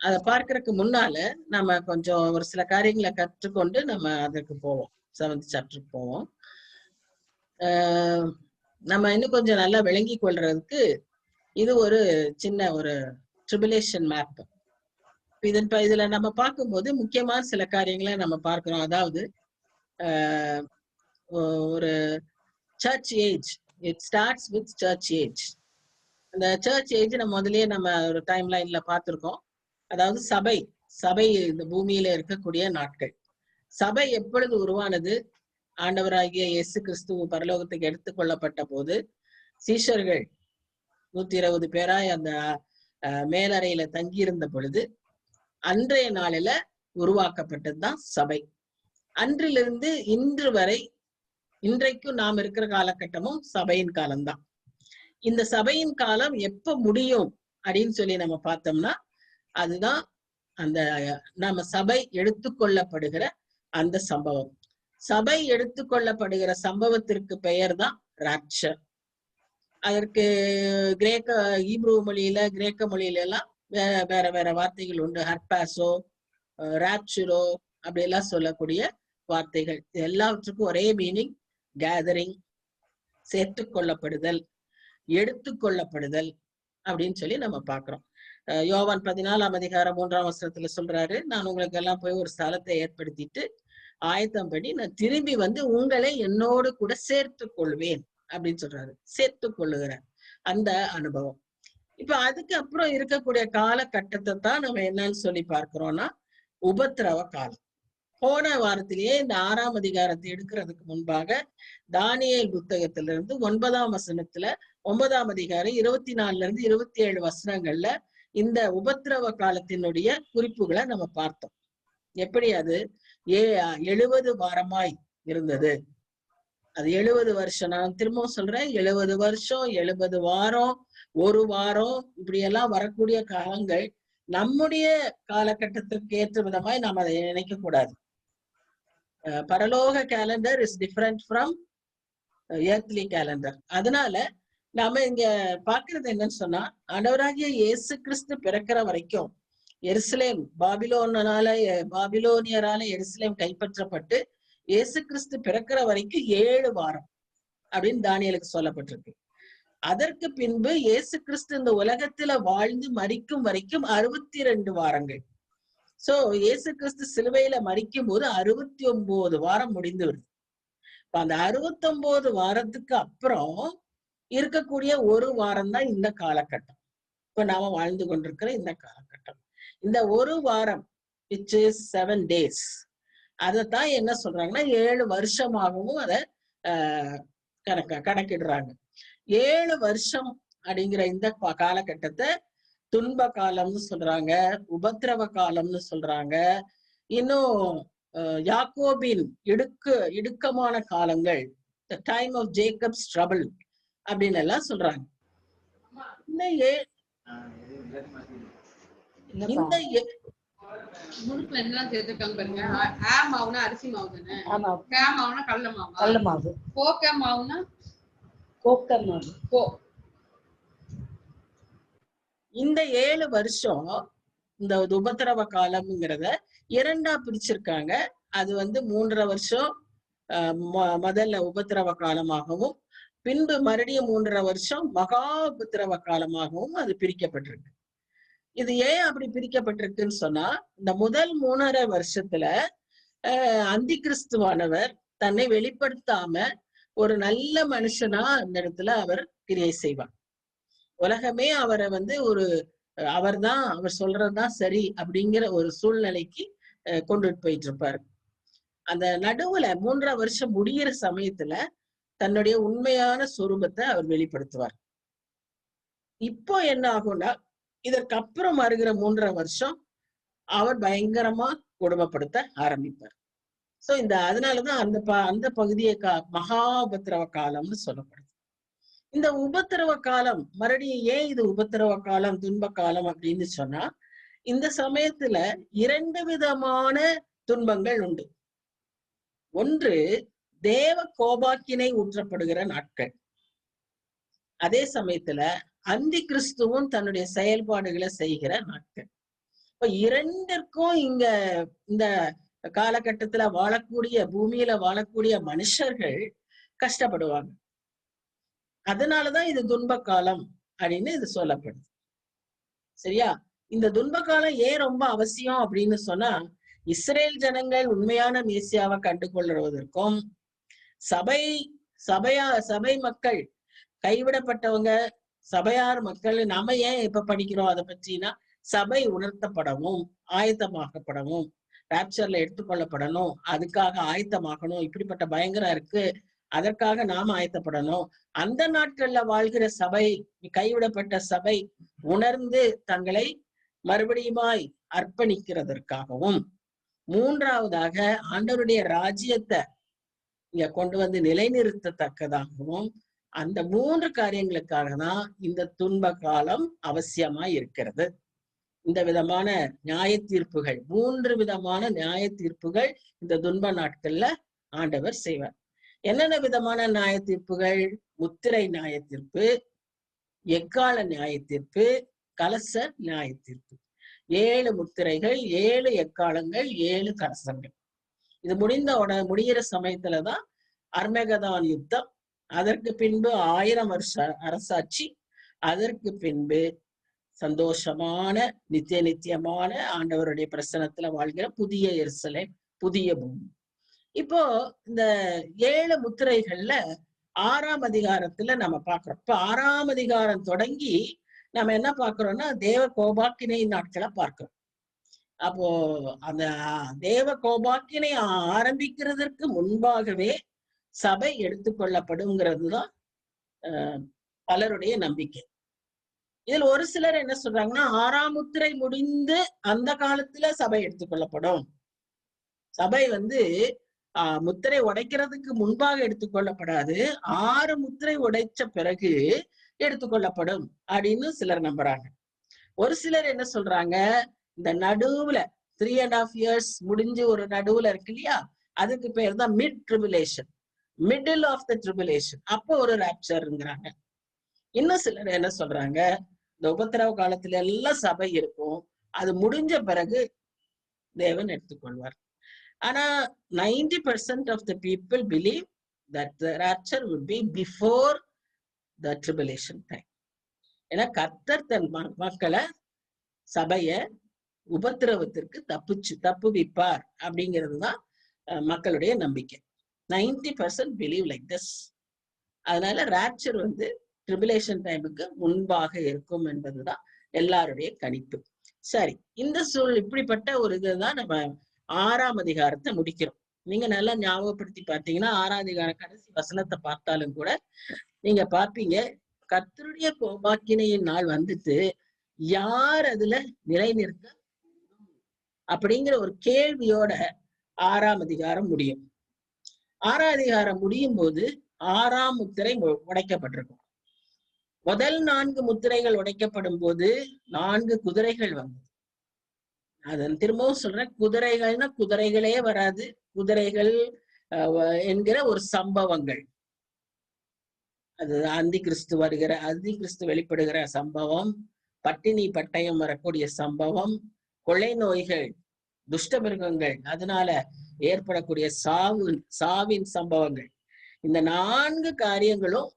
அதை பார்க்கறதுக்கு முன்னால நம்ம கொஞ்சம் ஒரு சில காரியங்களை கற்றுக்கொண்டு நம்ம அதுக்கு போவோம், 7th சாப்டருக்கு போவோம். நம்ம இன்னும் கொஞ்சம் நல்லா விளங்கி கொள்றதுக்கு இது ஒரு சின்ன ஒரு ட்ரிபுலேஷன் மேப். இதுல நம்ம பார்க்கும்போது முக்கியமான சில காரியங்களை நம்ம பார்க்கிறோம். அதாவது ஒரு search age, it starts with search age. அந்த சர்ச் ஏஜ் நம்ம முதல்லயே நம்ம ஒரு டைம் லைன்ல பார்த்திருக்கோம். அதாவது சபை இந்த பூமியில இருக்கக்கூடிய நாட்கள். சபை எப்பொழுது உருவானது? ஆண்டவராகிய இயேசு கிறிஸ்துவ பரலோகத்துக்கு எடுத்துக்கொள்ளப்பட்ட போது சீஷர்கள் 120 பேராய் அந்த மேலறையில தங்கியிருந்த பொழுது அன்றைய நாளில உருவாக்கப்பட்டதுதான் சபை. அன்றிலிருந்து இன்று வரை, இன்றைக்கும் நாம் இருக்கிற காலகட்டமும் சபையின் காலம்தான். இந்த சபையின் காலம் எப்ப முடியும் அப்படின்னு சொல்லி நம்ம பார்த்தோம்னா, அதுதான் அந்த நம்ம சபை எடுத்துக்கொள்ளப்படுகிற அந்த சம்பவம். சபை எடுத்துக்கொள்ளப்படுகிற சம்பவத்திற்கு பெயர் தான் ராப்சர். அதற்கு ஈப்ரூ மொழியில, கிரேக்க மொழியில எல்லாம் வேற வேற வார்த்தைகள் உண்டு. ஹர்பாசோ, ராப்சரோ அப்படி எல்லாம் சொல்லக்கூடிய வார்த்தைகள். எல்லாவற்றுக்கும் ஒரே மீனிங், கேதரிங், சேர்த்துக்கொள்ளப்படுதல், எடுத்துக்கொள்ளப்படுதல் அப்படின்னு சொல்லி நம்ம பாக்குறோம். யோவான் 14ஆம் அதிகாரம் 3ஆம் வசனத்துல சொல்றாரு, நான் உங்களுக்கு எல்லாம் போய் ஒரு ஸ்தலத்தை ஏற்படுத்திட்டு ஆயத்தம் பண்ணி நான் திரும்பி வந்து உங்களை என்னோடு கூட சேர்த்து கொள்வேன் அப்படின்னு சொல்றாரு. சேர்த்து கொள்ளுகிற அந்த அனுபவம். இப்ப அதுக்கு அப்புறம் இருக்கக்கூடிய காலகட்டத்தை தான் நம்ம என்னன்னு சொல்லி பார்க்கிறோம்னா உபத்திரவ காலம். போன வாரத்திலேயே இந்த 6ஆம் அதிகாரத்தை எடுக்கிறதுக்கு முன்பாக தானியேல் புத்தகத்திலிருந்து 9ஆம் வசனத்துல 9ஆம் அதிகாரம் 24ல இருந்து 27 வசனங்கள்ல இந்த உபத்திரவ காலத்தினுடைய குறிப்புகளை நம்ம பார்த்தோம். எப்படி அது 70 வாரமாய் இருந்தது. அது 70 வருஷம். நான் திரும்பவும் சொல்றேன், 70 வருஷம், 70 வாரம், ஒரு வாரம், இப்படி எல்லாம் வரக்கூடிய காலங்கள் நம்முடைய காலகட்டத்திற்கு ஏற்ற விதமாய் நாம் அதை நினைக்க கூடாது. பரலோக calendar is different from earthly calendar. அதனால நாம இங்க பாக்குறது என்னன்னு சொன்னா, ஆண்டவராகிய இயேசு கிறிஸ்து பிறக்கிற வரைக்கும் எருசலேம் பாபிலோனியரால எருசலேம் கைப்பற்றப்பட்டு இயேசு கிறிஸ்து பிறக்கிற வரைக்கும் 7 வாரம் அப்படின்னு தானியேலுக்கு சொல்லப்பட்டிருக்கு. அதற்கு பின்பு இயேசு கிறிஸ்து இந்த உலகத்துல வாழ்ந்து மரிக்கும் வரைக்கும் 62 வாரங்கள். சோ இயேசு கிறிஸ்து சிலுவையில மரிக்கும் போது 69 வாரம் முடிந்து வருது. அந்த 69 வாரத்துக்கு அப்புறம் இருக்கக்கூடிய ஒரு வாரம் தான் இந்த காலகட்டம். இப்ப நாம வாழ்ந்து கொண்டிருக்கிற இந்த காலகட்டம். இந்த ஒரு வாரம் which is 7 days, அதைத்தான் என்ன சொல்றாங்கன்னா 7 வருஷமாகவும் அதை கணக்கிடுறாங்க. 7 வருஷம் அப்படிங்கிற இந்த காலகட்டத்தை துன்ப காலம்னு சொல்றாங்க, உபத்திரவ காலம்னு சொல்றாங்க. இன்னும் யாக்கோபின் இடுக்கமான காலங்கள், the time of Jacob's trouble அப்படின்னு எல்லாம் சொல்றாங்க. முழுக்க என்னெல்லாம் சேர்த்திருக்காங்க பாருங்க. ஆ மாவுனா அரிசி மாவு தானே, கே மாவுனா கடலை மாவு, கோக்க மாவுனா கோக்க மாவு. இந்த 7 வருஷம் இந்த உபத்திரவ காலம்ங்கிறத 2ஆ பிரிச்சிருக்காங்க. அது 3.5 வருஷம் முதல்ல உபத்திரவ காலமாகவும், பின்பு மறுபடியும் 3.5 வருஷம் மகா உபத்திரவ காலமாகவும் அது பிரிக்கப்பட்டிருக்கு. இது ஏன் அப்படி பிரிக்கப்பட்டிருக்குன்னு சொன்னா, இந்த முதல் 3.5 வருஷத்துல அந்தி கிறிஸ்துவானவர் தன்னை வெளிப்படுத்தாம ஒரு நல்ல மனுஷனா அந்த இடத்துல அவர் கிரியை செய்வார். உலகமே அவரை அவர் சொல்றதுதான் சரி அப்படிங்கிற ஒரு சூழ்நிலைக்கு கொண்டுட்டு போயிட்டு இருப்பாரு. அந்த நடுவுல 3.5 வருஷம் முடிகிற சமயத்துல தன்னுடைய உண்மையான சொரூபத்தை அவர் வெளிப்படுத்துவார். இப்போ என்ன ஆகும்னா, இதற்கு அப்புறம் வருகிற 3.5 வருஷம் அவர் பயங்கரமா கொடுமைப்படுத்த ஆரம்பிப்பார். சோ அதனாலதான் அந்த பகுதியை மகா உபத்திரவ காலம்னு சொல்லப்படுது. இந்த உபத்திரவ காலம் மறுபடியும் ஏன் இது உபத்திரவ காலம், துன்ப காலம் அப்படின்னு சொன்னா, இந்த சமயத்துல 2 விதமான துன்பங்கள் உண்டு. ஒன்று தேவ கோபாக்கினை ஊற்றப்படுகிற நாட்கள். அதே சமயத்துல அந்தி கிறிஸ்துவும் தன்னுடைய செயல்பாடுகளை செய்கிற நாட்கள். இப்ப இரண்டிற்கும் இங்க இந்த காலகட்டத்துல வாழக்கூடிய பூமியில வாழக்கூடிய மனுஷர்கள் கஷ்டப்படுவாங்க. அதனாலதான் இது துன்ப காலம் அப்படின்னு இது சொல்லப்படுது. சரியா? இந்த துன்ப காலம் ஏன் ரொம்ப அவசியம் அப்படின்னு சொன்னா, இஸ்ரேல் ஜனங்கள் உண்மையான மேசியாவை கண்டு கொள்வதற்கும், சபை மக்கள் கைவிடப்பட்டவங்க, சபையார் மக்கள் நாம ஏன் இப்ப படிக்கிறோம் அதை பற்றினா, சபை உணர்த்தப்படவும் ஆயத்தமாக்கப்படவும் ராப்சர்ல எடுத்துக்கொள்ளப்படணும், அதுக்காக ஆயத்தமாக்கணும். இப்படிப்பட்ட பயங்கரம் இருக்கு, அதற்காக நாம் ஆயத்தப்படணும். அந்த நாட்கள்ல வாழ்கிற சபை, கைவிடப்பட்ட சபை உணர்ந்து தங்களை மறுபடியுமாய் அர்ப்பணிக்கிறதற்காகவும், மூன்றாவதாக ஆண்டவருடைய ராஜ்யத்தை இங்க கொண்டு வந்து நிலைநிறுத்தத்தக்கதாகவும், அந்த 3 காரியங்களுக்காக தான் இந்த துன்ப காலம் அவசியமா இருக்கிறது. இந்த விதமான நியாய தீர்ப்புகள், 3 விதமான நியாய தீர்ப்புகள் இந்த துன்ப நாட்கள்ல ஆண்டவர் செய்வார். என்னென்ன விதமான நியாய தீர்ப்புகள்? முத்திரை நியாய தீர்ப்பு, எக்கால நியாய தீர்ப்பு, கலச நியாய தீர்ப்பு. 7 முத்திரைகள், 7 எக்காலங்கள், 7 கலசங்கள். இது முடிகிற சமயத்துலதான் அர்மகதான் யுத்தம், அதற்கு பின்பு 1000 வருஷ அரசாட்சி, அதற்கு பின்பு சந்தோஷமான நித்தியமான ஆண்டவருடைய பிரசனத்துல வாழ்கிற புதிய எருசலேம், புதிய பூமி. இப்போ இந்த 7 முத்திரைகள்ல 6ஆம் அதிகாரத்துல நம்ம பாக்குறோம். இப்ப 6ஆம் அதிகாரம் தொடங்கி நம்ம என்ன பாக்குறோம்னா, தேவ கோபாக்கினை நாட்களை பார்க்கிறோம். அப்போ அந்த தேவ கோபாக்கினை ஆரம்பிக்கிறதற்கு முன்பாகவே சபை எடுத்துக்கொள்ளப்படுங்கிறது தான் பலருடைய நம்பிக்கை. இதுல ஒரு சிலர் என்ன சொல்றாங்கன்னா, 6ஆம் முத்திரை முடிந்து அந்த காலத்துல சபை எடுத்துக்கொள்ளப்படும். சபை முத்திரை உடைக்கிறதுக்கு முன்பாக எடுத்துக்கொள்ளப்படாது, 6 முத்திரை உடைச்ச பிறகு எடுத்துக்கொள்ளப்படும் அப்படின்னு சிலர் நம்புறாங்க. ஒரு சிலர் என்ன சொல்றாங்க, இந்த நடுவுல 3.5 years முடிஞ்சு ஒரு நடுவுல இருக்கு இல்லையா, அதுக்கு பேர் தான் mid tribulation, middle of the tribulation, அப்போ ஒரு ராப்சர்ங்கிறாங்க. இன்னும் சிலர் என்ன சொல்றாங்க, இந்த உபத்திரவ காலத்துல எல்லாம் சபை இருக்கும், அது முடிஞ்ச பிறகு தேவன் எடுத்துக்கொள்வார். ஆனா 90% of the people believe that the rapture would be before the tribulation time. ஏன்னா கர்த்தர் தன் மக்களை, சபைய உபத்திரவத்திற்கு தப்புவிப்பார் அப்படிங்கிறதுதான் மக்களுடைய நம்பிக்கை. 90% believe like this. அதனால ராப்சர் ட்ரிபுலேஷன் டைமுக்கு முன்பாக இருக்கும் என்பதுதான் எல்லாருடைய கணிப்பு. சரி, இந்த இப்படிப்பட்ட ஒரு இதுதான் நம்ம 6ஆம் அதிகாரத்தை முடிக்கிறோம். நீங்க நல்லா ஞாபகப்படுத்தி பார்த்தீங்கன்னா, 6ஆம் அதிகார கடைசி வசனத்தை பார்த்தாலும் கூட நீங்க பார்ப்பீங்க, கர்த்தருடைய கோபாக்கினையின் நாள் வந்துட்டு யார் அதுல நிலைநிறுத்த அப்படிங்கிற ஒரு கேள்வியோட 6ஆம் அதிகாரம் முடியும். 6ஆம் அதிகாரம் முடியும் போது 6ஆம் முத்திரை உடைக்கப்பட்டிருக்கும். முதல் 4 முத்திரைகள் உடைக்கப்படும் போது 4 குதிரைகள் வந்தது. அதன் திரும்பவும் சொல்றேன், குதிரைகள்னா குதிரைகளே வராது, குதிரைகள் என்கிற ஒரு சம்பவங்கள். அது அந்தி கிறிஸ்து வெளிப்படுகிற சம்பவம், பட்டினி பட்டயம் வரக்கூடிய சம்பவம், கொள்ளை நோய்கள், துஷ்ட மிருகங்கள், அதனால ஏற்படக்கூடிய சாவின் சம்பவங்கள். இந்த 4 காரியங்களும்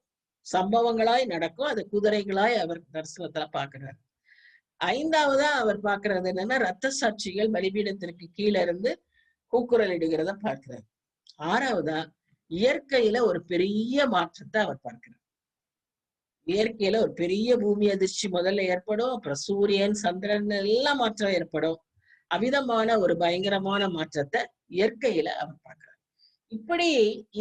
சம்பவங்களாய் நடக்கும். அது குதிரைகளாய் அவர் தரிசனத்துல பாக்குறாரு. 5ஆவதா அவர் பாக்குறது என்னன்னா, ரத்த சாட்சிகள் பலிபீடத்திற்கு கீழே இருந்து கூக்குரல் இடுகிறத பார்க்கிறார். 6ஆவதா இயற்கையில ஒரு பெரிய மாற்றத்தை அவர் பார்க்கிறார். இயற்கையில ஒரு பெரிய பூமி அதிர்ச்சி முதல்ல ஏற்படும், அப்புறம் சூரியன் சந்திரன் எல்லாம் மாற்றம் ஏற்படும். அவிதமான ஒரு பயங்கரமான மாற்றத்தை இயற்கையில அவர் பார்க்கிறார். இப்படி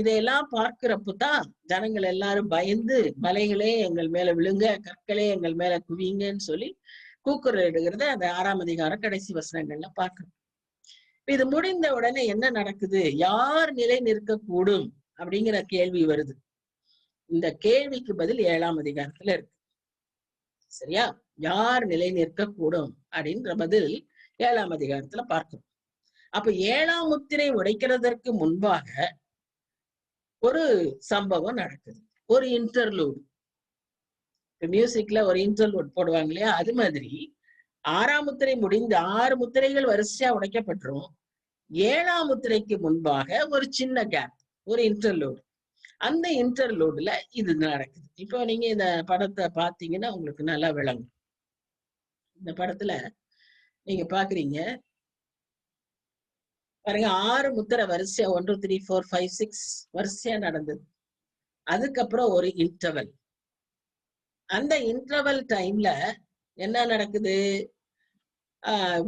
இதையெல்லாம் பார்க்கிறப்பதான் ஜனங்கள் எல்லாரும் பயந்து, மலைகளே எங்கள் மேல விழுங்க, கற்களே எங்கள் மேல குவிங்கன்னு சொல்லி கூக்குரல் இடுகிறத அந்த 6ஆம் அதிகாரம் கடைசி வசனங்கள்ல பார்க்கணும். இது முடிந்த உடனே என்ன நடக்குது, யார் நிலை நிற்கக்கூடும் அப்படிங்கிற கேள்வி வருது. இந்த கேள்விக்கு பதில் 7ஆம் அதிகாரத்துல இருக்கு. சரியா? யார் நிலை நிற்கக்கூடும் அப்படின்ற பதில் 7ஆம் அதிகாரத்துல பார்க்கணும். அப்ப 7ஆம் முத்திரை உடைக்கிறதற்கு முன்பாக ஒரு சம்பவம் நடக்குது, ஒரு இன்டர்லூட். மியூசிக்ல ஒரு இன்டர்லூட் போடுவாங்க இல்லையா, அது மாதிரி 6ஆம் முத்திரை முடிந்து 6 முத்திரைகள் வரிசையா உடைக்கப்பட்டுரும். 7ஆம் முத்திரைக்கு முன்பாக ஒரு சின்ன கேப், ஒரு இன்டர்லூட். அந்த இன்டர்லூட்ல இது நடக்குது. இப்போ நீங்க இந்த படத்தை பாத்தீங்கன்னா உங்களுக்கு நல்லா விளங்கும். இந்த படத்துல நீங்க பாக்குறீங்க பாருங்க, 6 முத்திரை வரிசையா 1 2 3 4 5 6 வரிசையா நடந்தது. அதுக்கப்புறம் ஒரு இன்டர்வல். அந்த இன்டர்வல் டைம்ல என்ன நடக்குது?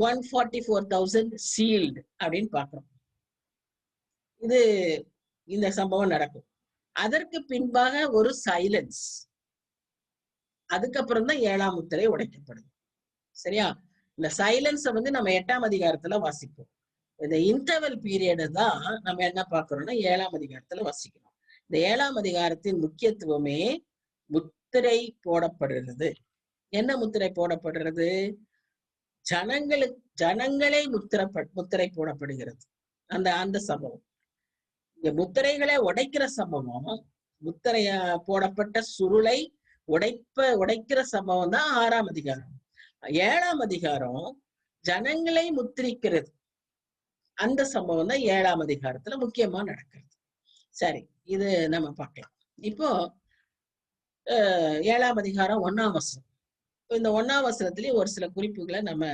144,000 சீல்டு அப்படின்னு பாக்குறோம். இது இந்த சம்பவம் நடக்கும். அதற்கு பின்பாக ஒரு சைலன்ஸ். அதுக்கப்புறம் தான் 7ஆம் முத்திரை உடைக்கப்படுது. சரியா? இந்த சைலன்ஸை வந்து நம்ம 8ஆம் அதிகாரத்துல வாசிப்போம். இந்த இன்டர்வல் பீரியட் தான் நம்ம என்ன பார்க்கிறோம்னா 7ஆம் அதிகாரத்துல வாசிக்கிறோம். இந்த 7ஆம் அதிகாரத்தின் முக்கியத்துவமே முத்திரை போடப்படுகிறது. என்ன முத்திரை போடப்படுறது? ஜனங்களே முத்திரை போடப்படுகிறது. அந்த சம்பவம். இங்க முத்திரைகளை உடைக்கிற சம்பவம், முத்திரைய போடப்பட்ட சுருளை உடைக்கிற சம்பவம் தான் 6ஆம் அதிகாரம். 7ஆம் அதிகாரம் ஜனங்களை முத்திரிக்கிறது. அந்த சம்பவம் தான் 7ஆம் அதிகாரத்துல முக்கியமா நடக்கிறது. சரி, இது நம்ம பார்க்கலாம். இப்போ 7ஆம் அதிகாரம் 1ஆம் வசனம். இந்த 1ஆம் வசனத்திலேயே ஒரு சில குறிப்புகளை நம்ம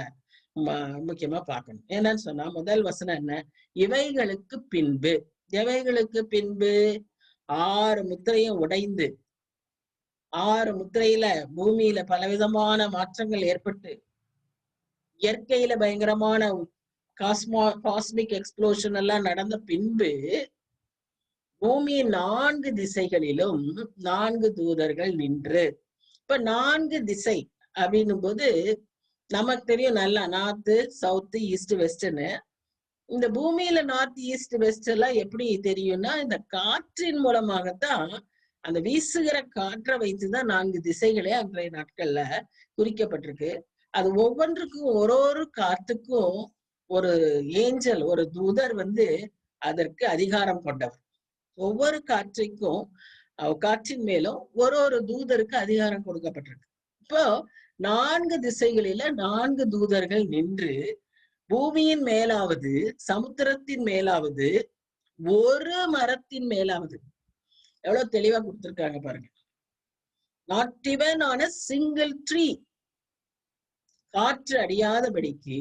முக்கியமா பார்க்கணும். என்னன்னு சொன்னா, முதல் வசனம் என்ன? இவைகளுக்கு பின்பு. எவைகளுக்கு பின்பு? 6 முத்திரையும் உடைந்து 6 முத்திரையில பூமியில பலவிதமான மாற்றங்கள் ஏற்பட்டு இயற்கையில பயங்கரமான காஸ்மிக் எக்ஸ்ப்ளோஷன் எல்லாம் நடந்த பின்பு பூமியின் 4 திசைகளிலும் 4 தூதர்கள் நின்று. இப்ப 4 திசை அப்படின்னும் போது நமக்கு தெரியும் நல்லா, நார்த்து, சவுத்து, ஈஸ்ட், வெஸ்ட்னு. இந்த பூமியில நார்த், ஈஸ்ட், வெஸ்ட் எல்லாம் எப்படி தெரியும்னா, இந்த காற்றின் மூலமாகத்தான், அந்த வீசுகிற காற்றை வைத்துதான் 4 திசைகளே அன்றைய நாட்கள்ல குறிக்கப்பட்டிருக்கு. அது ஒவ்வொன்றுக்கும் ஒரு காற்றுக்கும் ஒரு ஏஞ்சல், ஒரு தூதர் வந்து அதற்கு அதிகாரம் கொண்டவர். ஒவ்வொரு காற்றின் மேலும் ஒரு தூதருக்கு அதிகாரம் கொடுக்கப்பட்டிருக்கு. இப்போ 4 திசைகளில 4 தூதர்கள் நின்று பூமியின் மேலாவது, சமுத்திரத்தின் மேலாவது, ஒரு மரத்தின் மேலாவது. எவ்வளவு தெளிவா கொடுத்திருக்காங்க பாருங்க. Not even on a single tree. காற்று அடியாதபடிக்கு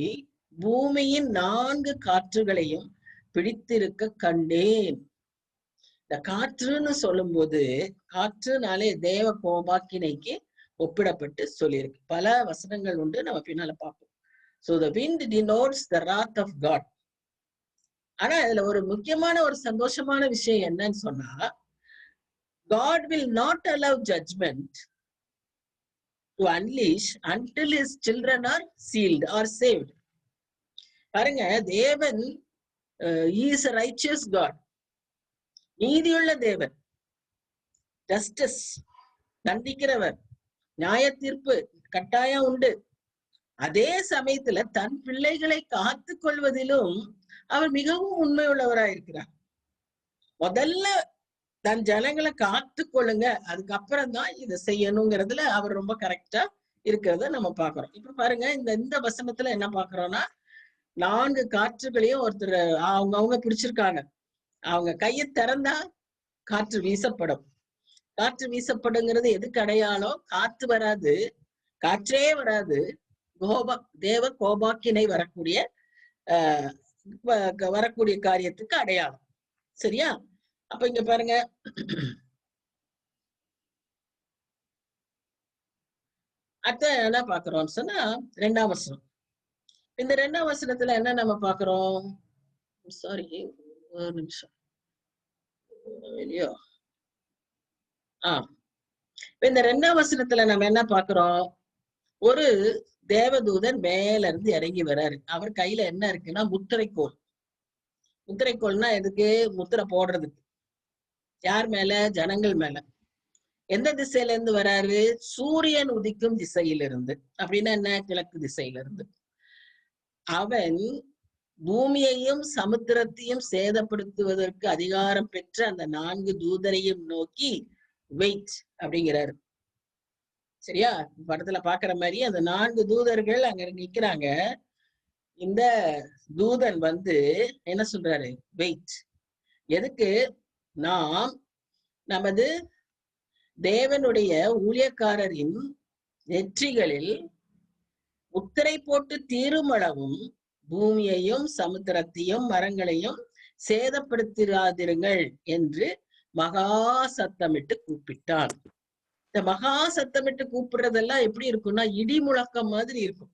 பூமியின் 4 காற்றுகளையும் பிடித்திருக்க கண்டேன். இந்த காற்றுன்னு சொல்லும் போது, காற்றுனாலே தேவ கோபாக்கினைக்கு ஒப்பிடப்பட்டு சொல்லியிருக்கு. பல வசனங்கள் உண்டு, நம்ம பின்னால பார்ப்போம். So the wind denotes the wrath of God. ஆனா இதுல ஒரு முக்கியமான ஒரு சந்தோஷமான விஷயம் என்னன்னு சொன்னா, God will not allow judgment to unleash until his children are sealed or saved. பாருங்க, தேவன் he is a righteous God. நீதியுள்ள தேவன், ஜஸ்டிஸ், தண்டிக்கிறவர், நியாய தீர்ப்பு கட்டாயம் உண்டு. அதே சமயத்துல தன் பிள்ளைகளை காத்து கொள்வதிலும் அவர் மிகவும் உண்மை உள்ளவராயிருக்கிறார். முதல்ல தன் ஜனங்களை காத்து கொள்ளுங்க, அதுக்கப்புறம் தான் இதை செய்யணுங்கிறதுல அவர் ரொம்ப கரெக்டா இருக்கிறத நம்ம பாக்குறோம். இப்ப பாருங்க, இந்த வசனத்துல என்ன பாக்குறோம்னா, 4 காற்றுகளையும் ஒருத்தர் அவங்க பிடிச்சிருக்காங்க. அவங்க கையை திறந்தா காற்று வீசப்படும். காற்று வீசப்படுங்கிறது எதுக்கு அடையாளம்? காத்து வராது, காற்றே வராது, தேவ கோபாக்கினை வரக்கூடிய காரியத்துக்கு அடையாளம். சரியா? அப்ப இங்க பாருங்க, அடுத்த என்ன பாக்குறோம்னு சொன்னா 2ஆம் வசனம். இந்த 2ஆம் வசனத்துல என்ன நம்ம பாக்குறோம்? சாரி, ஒரு நிமிஷம். இல்லையோ? இந்த 2ஆம் வசனத்துல நம்ம என்ன பாக்குறோம்? ஒரு தேவதூதன் மேல இருந்து இறங்கி வர்றாரு. அவர் கையில என்ன இருக்குன்னா முத்திரைக்கோள். முத்திரைக்கோள்னா எதுக்கு? முத்திரை போடுறதுக்கு. யார் மேல? ஜனங்கள் மேல. எந்த திசையில இருந்து வராரு? சூரியன் உதிக்கும் திசையிலிருந்து. அப்படின்னா என்ன? கிழக்கு திசையிலிருந்து. அவன் பூமியையும் சமுத்திரத்தையும் சேதப்படுத்துவதற்கு அதிகாரம் பெற்ற அந்த 4 தூதரையும் நோக்கி வெயிட் அப்படிங்கிறாரு. சரியா? படத்துல பாக்குற மாதிரி அந்த 4 தூதர்கள் அங்க நிக்கிறாங்க. இந்த தூதன் வந்து என்ன சொல்றாரு? வெயிட். எதுக்கு? நாம் நமது தேவனுடைய ஊழியக்காரரின் நெற்றிகளில் முத்திரை போட்டு தீருமளவும் பூமியையும் சமுத்திரத்தையும் மரங்களையும் சேதப்படுத்திராதிருங்கள் என்று மகா சத்தமிட்டு கூப்பிட்டான். இந்த மகா சத்தமிட்டு கூப்பிடுறதெல்லாம் எப்படி இருக்கும்னா இடி முழக்கம் மாதிரி இருக்கும்.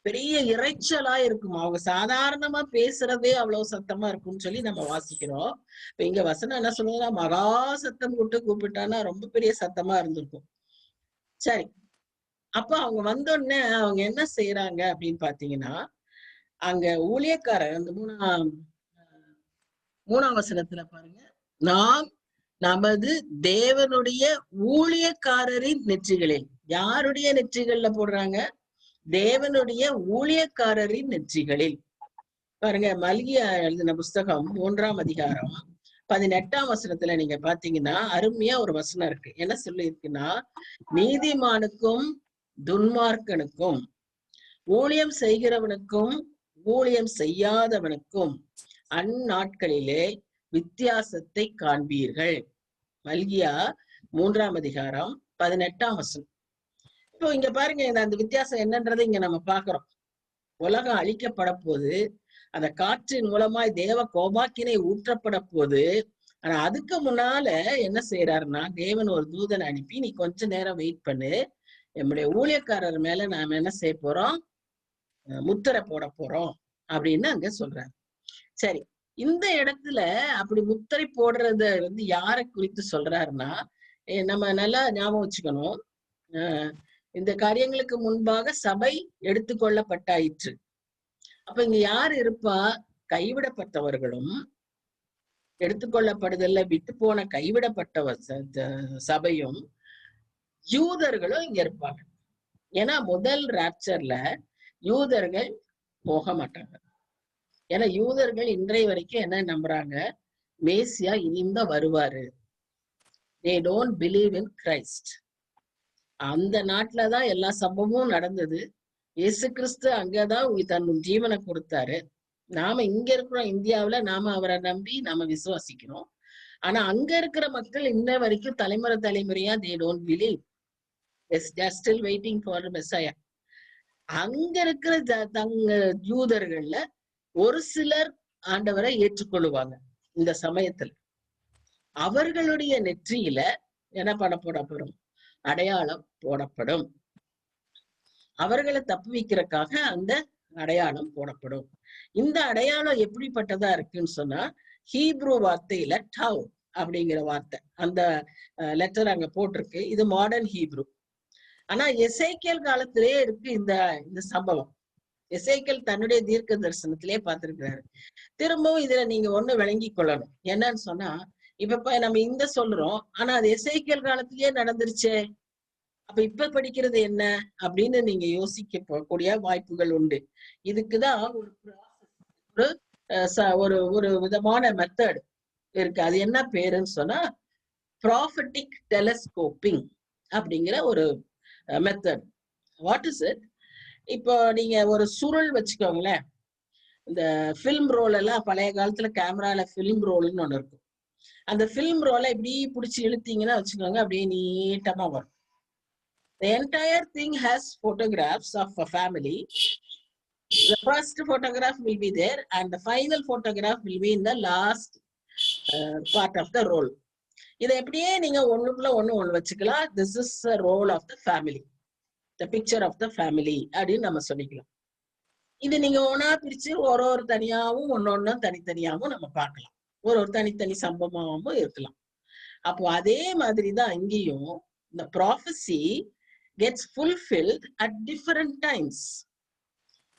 பெரிய இறைச்சலா இருக்கும். அவங்க சாதாரணமா பேசுறதே அவ்வளவு சத்தமா இருக்கும்னு சொல்லி நம்ம வாசிக்கிறோம். இப்ப இங்க வசனம் என்ன சொல்லுதுன்னா மகா சத்தம் போட்டு கூப்பிட்டான்னா ரொம்ப பெரிய சத்தமா இருந்திருக்கும். சரி, அப்ப அவங்க வந்தோடனே அவங்க என்ன செய்யறாங்க அப்படின்னு பாத்தீங்கன்னா, அங்க ஊழியக்காரர் அந்த மூணாம் வசனத்துல பாருங்க, நாம் நமது தேவனுடைய ஊழியக்காரரின் நெற்றிகளில், யாருடைய நெற்றிகள்ல போடுறாங்க? தேவனுடைய ஊழியக்காரரின் நெற்றிகளில். பாருங்க, மல்கியா எழுதின புஸ்தகம் 3ஆம் அதிகாரம் 18ஆம் வசனத்துல நீங்க பாத்தீங்கன்னா அருமையா ஒரு வசனம் இருக்கு. என்ன சொல்லி இருக்குன்னா, நீதிமானுக்கும் துன்மார்க்கனுக்கும் ஊழியம் செய்கிறவனுக்கும் ஊழியம் செய்யாதவனுக்கும் அந்நாட்களிலே வித்தியாசத்தை காண்பீர்கள். மல்கியா 3ஆம் அதிகாரம் 18ஆம் வசனம். இப்போ இங்க பாருங்க, அந்த வித்தியாசம் என்னன்றதை இங்க நம்ம பாக்குறோம். உலகம் அழிக்கப்பட போது, அந்த காற்றின் மூலமாய் தேவ கோபாக்கினை ஊற்றப்பட போது. ஆனா அதுக்கு முன்னால என்ன செய்யறாருன்னா, தேவன் ஒரு தூதனை அனுப்பி நீ கொஞ்ச நேரம் வெயிட் பண்ணு, நம்முடைய ஊழியக்காரர் மேல நாம என்ன செய்ய போறோம்? முத்திரை போட போறோம் அப்படின்னு அங்க சொல்றாரு. சரி, இந்த இடத்துல அப்படி முத்திரை போடுறத வந்து யாரை குறித்து சொல்றாருன்னா, நம்ம நல்லா ஞாபகம் வச்சுக்கணும். இந்த காரியங்களுக்கு முன்பாக சபை எடுத்துக்கொள்ளப்பட்டாயிற்று. அப்ப இங்க யார் இருப்பா? கைவிடப்பட்டவர்களும் எடுத்துக்கொள்ளப்படுதல்ல விட்டு போன கைவிடப்பட்ட சபையும் யூதர்களும் இங்க இருப்பாங்க. ஏன்னா முதல் ராப்சர்ல யூதர்கள் போக மாட்டாங்க. ஏன்னா யூதர்கள் இன்றைய வரைக்கும் என்ன நம்புறாங்க? மேசியா இனிமே வருவாரு. they don't believe in Christ. அந்த நாட்டுலதான் எல்லா சம்பவமும் நடந்தது. இயேசு கிறிஸ்து அங்கதான் தன் ஜீவனை கொடுத்தாரு. நாம இங்க இருக்கிறோம் இந்தியாவுல, நாம அவரை நம்பி நாம விசுவாசிக்கிறோம். ஆனா அங்க இருக்கிற மக்கள் இன்ன வரைக்கும் தலைமுறையா they don't believe. They're still waiting for the Messiah. அங்க இருக்கிற தங்க யூதர்கள்ல ஒரு சிலர் ஆண்டவரை ஏற்றுக்கொள்ளுவாங்க. இந்த சமயத்துல அவர்களுடைய நெற்றியில என்ன போடப்படும்? அடையாளம் போடப்படும். அவர்களை தப்பு வைக்கிறதுக்காக அந்த அடையாளம் போடப்படும். இந்த அடையாளம் எப்படிப்பட்டதா இருக்குன்னு சொன்னா, ஹீப்ரு வார்த்தையில டவ் அப்படிங்கிற வார்த்தை அந்த லெட்டர் அங்க போட்டிருக்கு. இது மாடர்ன் ஹீப்ரு. ஆனா எசேக்கியேல் காலத்திலேயே இருக்கு இந்த சம்பவம். எசேக்கியேல் தன்னுடைய தீர்க்க தரிசனத்திலே பார்த்திருக்கிறாரு. திரும்பவும் இதுல நீங்க ஒண்ணு விளங்கி கொள்ளணும். என்னன்னு சொன்னா, இப்ப நம்ம இந்த சொல்றோம், ஆனா அது எசேக்கியேல் காலத்திலேயே நடந்துருச்சே, அப்ப இப்ப படிக்கிறது என்ன அப்படின்னு நீங்க யோசிக்க போகக்கூடிய வாய்ப்புகள் உண்டு. இதுக்குதான் ஒரு விதமான மெத்தட் இருக்கு. அது என்ன பேருன்னு சொன்னா ப்ராஃபட்டிக் டெலஸ்கோப்பிங் அப்படிங்கிற ஒரு மெத்தட். What is it? இப்போ நீங்க ஒரு சுருள் வச்சுக்கோங்களேன். இந்த பிலிம் ரோல் எல்லாம் பழைய காலத்துல கேமரால பிலிம் ரோல்னு ஒண்ணு இருக்கும். அந்த பிலிம் ரோலை இப்படி பிடிச்சி இழுத்தீங்கன்னா வச்சுக்கோங்க, அப்படியே நீட்டமா வரும். The entire thing has photographs of a family. The first photograph will be there and the final photograph will be in the last part of the roll. இதை எப்படியே நீங்க ஒண்ணுக்குள்ள ஒண்ணு வச்சுக்கலாம். This is a roll of the family, the picture of the family அப்படின்னு நம்ம சொல்லிக்கலாம். இது நீங்க ஒன்னா பிரிச்சு ஒரு தனியாவும் ஒன்னொன்னும் தனித்தனியாவும் நம்ம பார்க்கலாம். ஒரு தனித்தனி சம்பவமாவும் இருக்கலாம். அப்போ அதே மாதிரிதான் இங்கேயும் இந்த prophecy gets fulfilled at different times.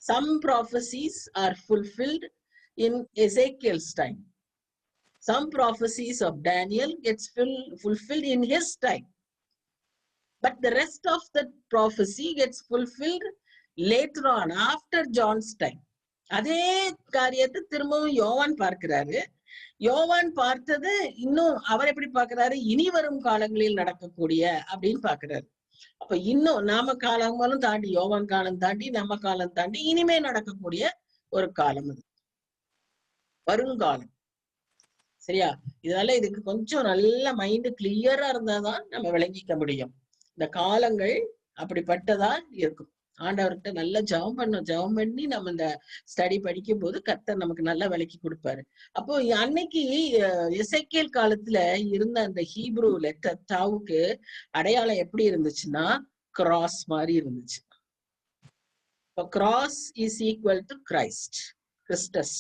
Some prophecies are fulfilled in Ezekiel's time. Some prophecies of Daniel gets fulfilled in his time. But the rest of the prophecy gets fulfilled later on, after John's time. அதே காரியத்தை திரும்பவும் யோவான் பார்க்கிறாரு. யோவான் பார்த்தது இன்னும் அவர் எப்படி பார்க்கிறாரு? இனி வரும் காலங்களில் நடக்கக்கூடிய அப்படின்னு பார்க்கிறாரு. அப்ப இன்னும் நாம காலங்களும் தாண்டி, யோவான் காலம் தாண்டி, நம்ம காலம் தாண்டி இனிமே நடக்கக்கூடிய ஒரு காலம் அது, வருங்காலம். சரியா? இதனால இதுக்கு கொஞ்சம் நல்ல மைண்ட் கிளியரா இருந்தாதான் நம்ம விளங்கிக்க முடியும். இந்த காலங்கள் அப்படிப்பட்டதா இருக்கும். ஆண்டவர்கிட்ட நல்லா ஜெபம் பண்ணோம். ஜெபம் பண்ணி நம்ம இந்த ஸ்டடி படிக்கும் போது கர்த்தர் நமக்கு நல்லா விளக்கி கொடுப்பாரு. அப்போ அன்னைக்கு எசேக்கியேல் காலத்துல இருந்த அந்த ஹீப்ரு லெட்டர் தாவுக்கு அடையாளம் எப்படி இருந்துச்சுன்னா கிராஸ் மாதிரி இருந்துச்சு. Cross is equal to Christ, Christus.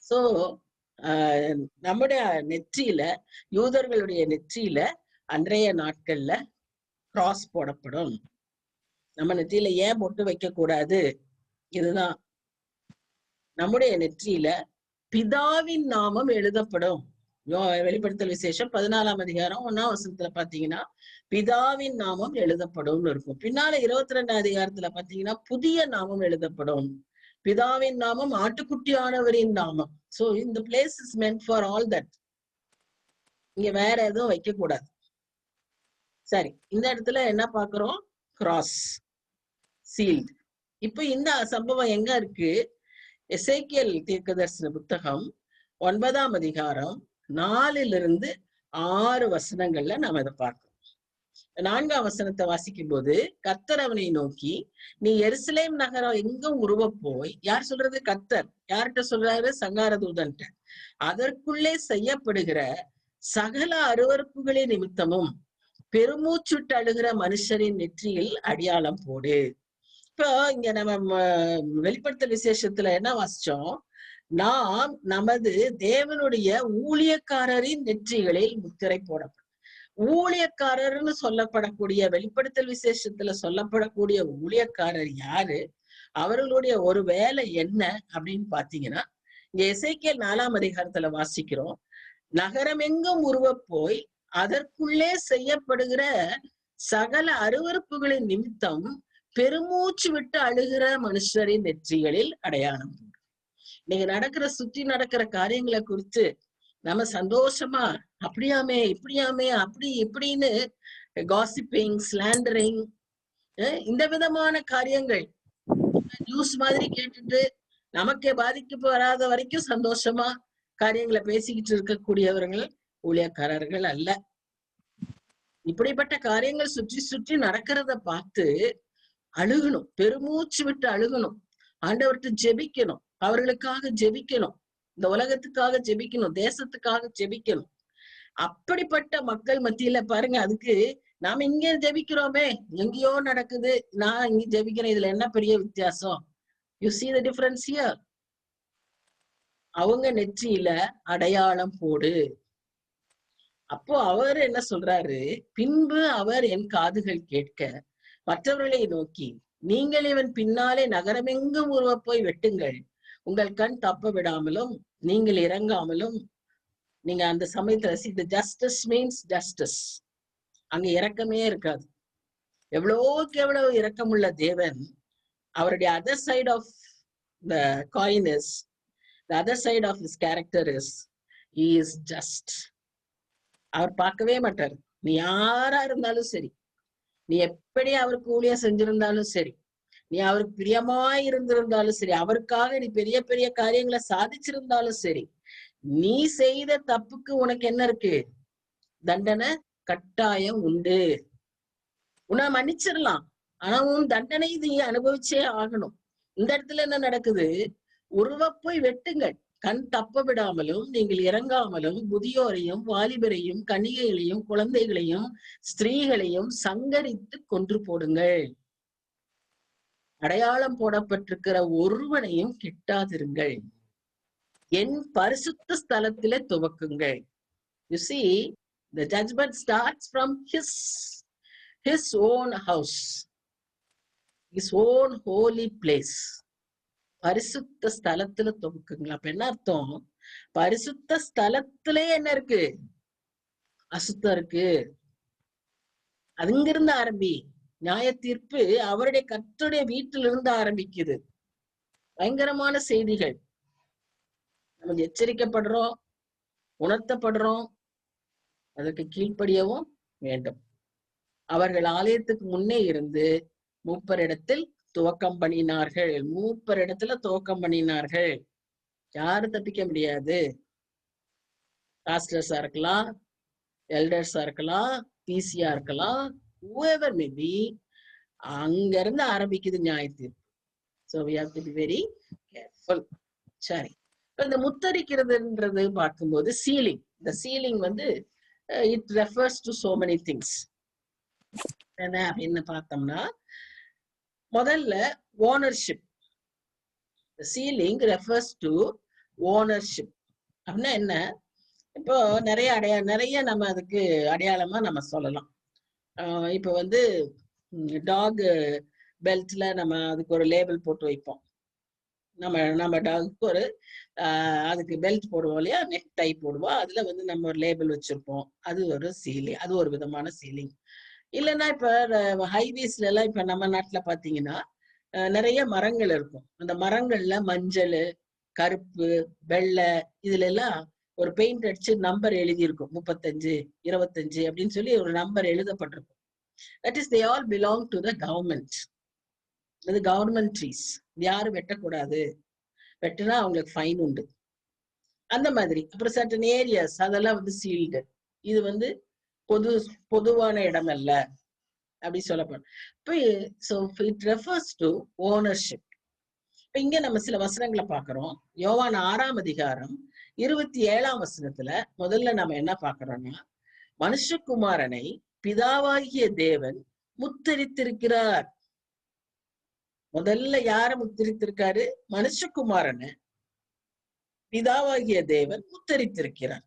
So நம்முடைய நெற்றியில, யூதர்களுடைய நெற்றியில அன்றைய நாட்கள்ல கிராஸ் போடப்படும். நம்ம நெற்றியில ஏன் பொட்டு வைக்க கூடாது? இதுதான், நம்முடைய நெற்றியில பிதாவின் நாமம் எழுதப்படும். வெளிப்படுத்தல் விசேஷம் 14ஆம் அதிகாரம் 1ஆம் வசனத்துல பாத்தீங்கன்னா பிதாவின் நாமம் எழுதப்படும் இருக்கும். பின்னால 22ஆம் அதிகாரத்துல பாத்தீங்கன்னா புதிய நாமம் எழுதப்படும். பிதாவின் நாமம், ஆட்டுக்குட்டியானவரின் நாமம். சோ இந்த place is meant for all that. இங்க வேற எதுவும் வைக்க கூடாது. சரி, இந்த இடத்துல என்ன பாக்குறோம்? Cross sealed. இப்ப இந்த சம்பவம் எங்க இருக்கு? எசேக்கியேல் தீர்க்கதரிசன புத்தகம் 9ஆம் அதிகாரம் 4-6 வசனங்கள்ல நாம இதை பார்க்கிறோம். 4ஆம் வசனத்தை வாசிக்கும் போது கர்த்தர் அவனை நோக்கி, நீ எருசலேம் நகரம் எங்கும் உருவ போய், யார் சொல்றது? கர்த்தர். யார்கிட்ட சொல்றாரு? சங்கார தூதன்ட்ட. அதற்குள்ளே செய்யப்படுகிற சகல அருவருப்புகளின் நிமித்தமும் பெருமூச்சுட்டு அழுகிற மனுஷரின் நெற்றியில் அடையாளம் போடு. இப்போ இங்க நம்ம வெளிப்படுத்தல் விசேஷத்துல என்ன வாசிச்சோம்? நாம் நமது தேவனுடைய ஊழியக்காரரின் நெற்றிகளில் முத்திரை போடப்படும். ஊழியக்காரர்னு சொல்லப்படக்கூடிய, வெளிப்படுத்தல் விசேஷத்துல சொல்லப்படக்கூடிய ஊழியக்காரர் யாரு? அவர்களுடைய ஒரு வேலை என்ன அப்படின்னு பாத்தீங்கன்னா, இங்க எசேக்கியேல் 4ஆம் அதிகாரத்துல வாசிக்கிறோம், நகரமெங்கும் உருவ போய் அதற்குள்ளே செய்யப்படுகிற சகல அருவருப்புகளின் நிமித்தம் பெருமூச்சு விட்டு அழுகிற மனுஷரின் நெற்றிகளில் அடையாளம். நீங்க நடக்கிற, சுற்றி நடக்கிற காரியங்களை குறித்து நம்ம சந்தோஷமா அப்படியாமே இப்படியாமே அப்படி இப்படின்னு காசிப்பிங், ஸ்லாண்டரிங், இந்த விதமான காரியங்கள் நியூஸ் மாதிரி கேட்டுட்டு நமக்கே பாதிக்க வராத வரைக்கும் சந்தோஷமா காரியங்களை பேசிக்கிட்டு இருக்கக்கூடியவர்கள் ஊழியக்காரர்கள் அல்ல. இப்படிப்பட்ட காரியங்கள் சுற்றி சுற்றி நடக்கிறத பார்த்து அழுகணும், பெருமூச்சு விட்டு அழுகணும், ஆண்டவர்கிட்ட ஜெபிக்கணும், அவர்களுக்காக ஜெபிக்கணும், இந்த உலகத்துக்காக ஜெபிக்கணும், தேசத்துக்காக ஜெபிக்கணும். அப்படிப்பட்ட மக்கள் மத்தியில பாருங்க, அதுக்கு நாம இங்க ஜெபிக்கிறோமே, எங்கேயோ நடக்குது, நான் இங்க ஜெபிக்கிறேன், இதுல என்ன பெரிய வித்தியாசம்? You see the difference here. அவங்க நெற்றியில அடையாளம் போடு. அப்போ அவர் என்ன சொல்றாரு? பின்பு அவர் என் காதுகள் கேட்க மற்றவர்களை நோக்கி, நீங்கள் இவன் பின்னாலே நகரமெங்கும் உருவ போய் வெட்டுங்கள், உங்கள் கண் தப்ப விடாமலும் நீங்கள் இறங்காமலும். நீங்க அந்த சமயத்துல see the justice means justice. அங்க இரக்கமே இருக்காது. எவ்வளவுக்கு எவ்வளவு இரக்கமுள்ள தேவன், அவருடைய other side of the coin is, the other side of his character is, he is just. அவர் பார்க்கவே மாட்டார். நீ யாரா இருந்தாலும் சரி, நீ எப்படி அவருக்கு ஊழியம் செஞ்சிருந்தாலும் சரி, நீ அவருக்கு பிரியமாய் இருந்திருந்தாலும் சரி, அவருக்காக நீ பெரிய பெரிய காரியங்களை சாதிச்சிருந்தாலும் சரி, நீ செய்த தப்புக்கு உனக்கு என்ன இருக்கு? தண்டனை கட்டாயம் உண்டு. உன்னை மன்னிச்சிடலாம், ஆனா உன் தண்டனை நீ அனுபவிச்சே ஆகணும். இந்த இடத்துல என்ன நடக்குது? உருவ போய் வெட்டுங்கள், கண் தப்ப விடாமலும் நீங்கள் இறங்காமலும் முதியோரையும் வாலிபரையும் கன்னிகைகளையும் குழந்தைகளையும் ஸ்திரீகளையும் சங்கரித்து கொன்று போடுங்கள். அடையாளம் போடப்பட்டிருக்கிற ஒருவனையும் கிட்டாதிருங்கள். என் பரிசுத்த ஸ்தலத்திலே துவக்குங்கள். You see, the judgment starts from his own house, his own holy place. பரிசுத்த ஸ்தலத்துல துவக்குங்களா? அப்ப என்ன அர்த்தம்? பரிசுத்த ஸ்தலத்திலே என்ன இருக்கு? அசுத்தம் இருக்கு. அங்கிருந்து ஆரம்பி. நியாய தீர்ப்பு அவருடைய கர்த்தருடைய வீட்டிலிருந்து ஆரம்பிக்குது. பயங்கரமான செய்திகள். நம்ம எச்சரிக்கப்படுறோம், உணர்த்தப்படுறோம், அதற்கு கீழ்ப்படியவும் வேண்டும். அவர்கள் ஆலயத்துக்கு முன்னே இருந்து மூப்பரிடத்தில் துவக்கம் பண்ணினார்கள். மூப்பரிடத்துல துவக்கம் பண்ணினார்கள். யாரும் தப்பிக்க முடியாது. பாஸ்டர்ஸா இருக்கலாம், எல்டர்ஸா இருக்கலாம், பிசியா இருக்கலாம், whoever may be, அங்க இருந்து ஆரம்பிக்குது நியாய தீர்ப்பு. So we have to be very careful. சரி, இந்த முத்தரிக்கிறதுன்றது பார்க்கும்போது சீலிங், இந்த சீலிங் வந்து it refers to so many things. என்ன அப்படின்னு பார்த்தோம்னா, முதல்ல ownership. Ceiling refers to ownership. அப்படின்னா என்ன? இப்போ நிறைய நம்ம அதுக்கு அடையாளமா நம்ம சொல்லலாம். இப்போ வந்து டாக் பெல்ட்ல நம்ம அதுக்கு ஒரு லேபிள் போட்டு வைப்போம். நம்ம டாகுக்கு ஒரு அதுக்கு பெல்ட் போடுவோம் இல்லையா, நெக் டை போடுவோம், அதுல வந்து நம்ம ஒரு லேபிள் வச்சிருப்போம். அது ஒரு சீலிங், அது ஒரு விதமான சீலிங். இல்லைன்னா இப்ப ஹைவேஸ்ல எல்லாம் இப்ப நம்ம நாட்டுல பாத்தீங்கன்னா நிறைய மரங்கள் இருக்கும். அந்த மரங்கள்ல மஞ்சள், கருப்பு, வெள்ளை இதுல எல்லாம் ஒரு பெயிண்ட் அடிச்சு நம்பர் எழுதி இருக்கும். 35, 25 அப்படின்னு சொல்லி ஒரு நம்பர் எழுதப்பட்டிருக்கும். That is they all belong to the government. அது கவர்மெண்ட் ட்ரீஸ். யாரும் வெட்டக்கூடாது, வெட்டினா அவங்களுக்கு ஃபைன் உண்டு. அந்த மாதிரி. அப்புறம் சர்டன் ஏரியாஸ் அதெல்லாம் வந்து சீல்டு. இது வந்து பொதுவான இடம் அல்ல அப்படி சொல்லப்படும். So it refers to ownership. இப்ப இங்க நம்ம சில வசனங்களை பாக்குறோம். யோவான் 6ஆம் அதிகாரம் 27ஆம் வசனத்துல முதல்ல நம்ம என்ன பாக்குறோம்னா, மனுஷகுமாரனை பிதாவாகிய தேவன் முத்தரித்திருக்கிறார். முதல்ல யார முத்தரித்திருக்காரு? மனுஷகுமாரனை பிதாவாகிய தேவன் முத்தரித்திருக்கிறார்.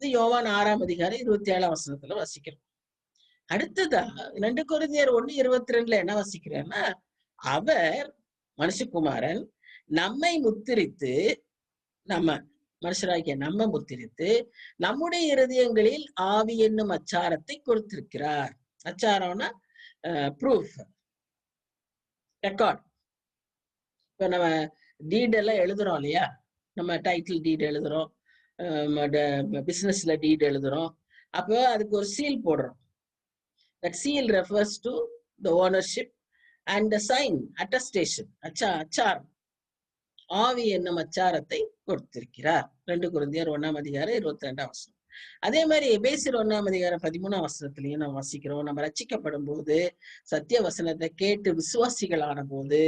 இது யோவான் 6ஆம் அதிகாரம் 27ஆம் வசனத்துல வாசிக்கிறோம். அடுத்ததா 2 கொரிந்தியர் 1:22 என்ன வாசிக்கிறேன்னா, அவர் மனுஷகுமாரன் நம்மை முத்திரித்து, நம்ம மனுஷராகிய நம்ம முத்திரித்து நம்முடைய இருதயங்களில் ஆவி என்னும் அச்சாரத்தை கொடுத்திருக்கிறார். அச்சாரம்னா ப்ரூஃப், ரெக்கார்ட். இப்ப நம்ம டீட் எல்லாம் எழுதுறோம் இல்லையா, நம்ம டைட்டில் டீட் எழுதுறோம், பிசினஸ்ல டீட் எழுதுறோம், அப்போ அதுக்கு ஒரு சீல் போடுறோம். That seal refers to the ownership and the sign, attestation, அச்சாரம். ஆவி என்னும் அச்சாரத்தை கொடுத்திருக்கிறார். 2 கொரிந்தியர் 1ஆம் அதிகாரம் 22ஆம் வசனம். அதே மாதிரி எபேசியர் 1ஆம் அதிகாரம் 13ஆம் வசனத்திலையும் நம்ம வாசிக்கிறோம். நம்ம ரட்சிக்கப்படும் போது, சத்திய வசனத்தை கேட்டு விசுவாசிகளான போது,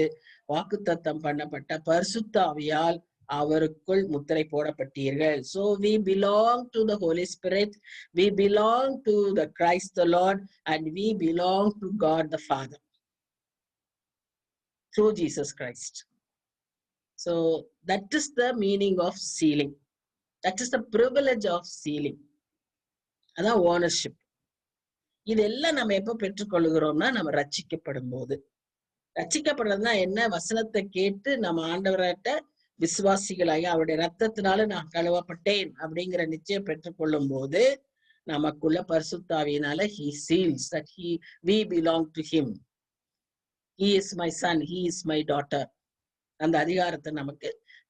வாக்குத்தத்தம் பண்ணப்பட்ட பரிசுத்த ஆவியால் அவருக்குள் முத்திரை போடப்பட்டீர்கள். So we belong to the Holy Spirit, we belong to the Christ the Lord, and we belong to God the Father through Jesus Christ. So that is the meaning of sealing. That is the privilege of sealing. அதான் ownership. இதெல்லாம் நம்ம எப்ப பெற்றுக்கொள்கிறோம்னா, நம்ம ரட்சிக்கப்படும் போது. ரட்சிக்கப்படுறதுனா என்ன? வசனத்தை கேட்டு நம்ம ஆண்டவர்கிட்ட விசுவாசிகளாகி அவருடைய ரத்தத்தினால நான் கழுவப்பட்டேன் அப்படிங்கிற நிச்சயம் பெற்றுக்கொள்ளும் போது நமக்குள்ள பரிசுத்த ஆவியினால he seals that we belong to him. He is my son, he is my daughter. அந்த அதிகாரத்தை நமக்கு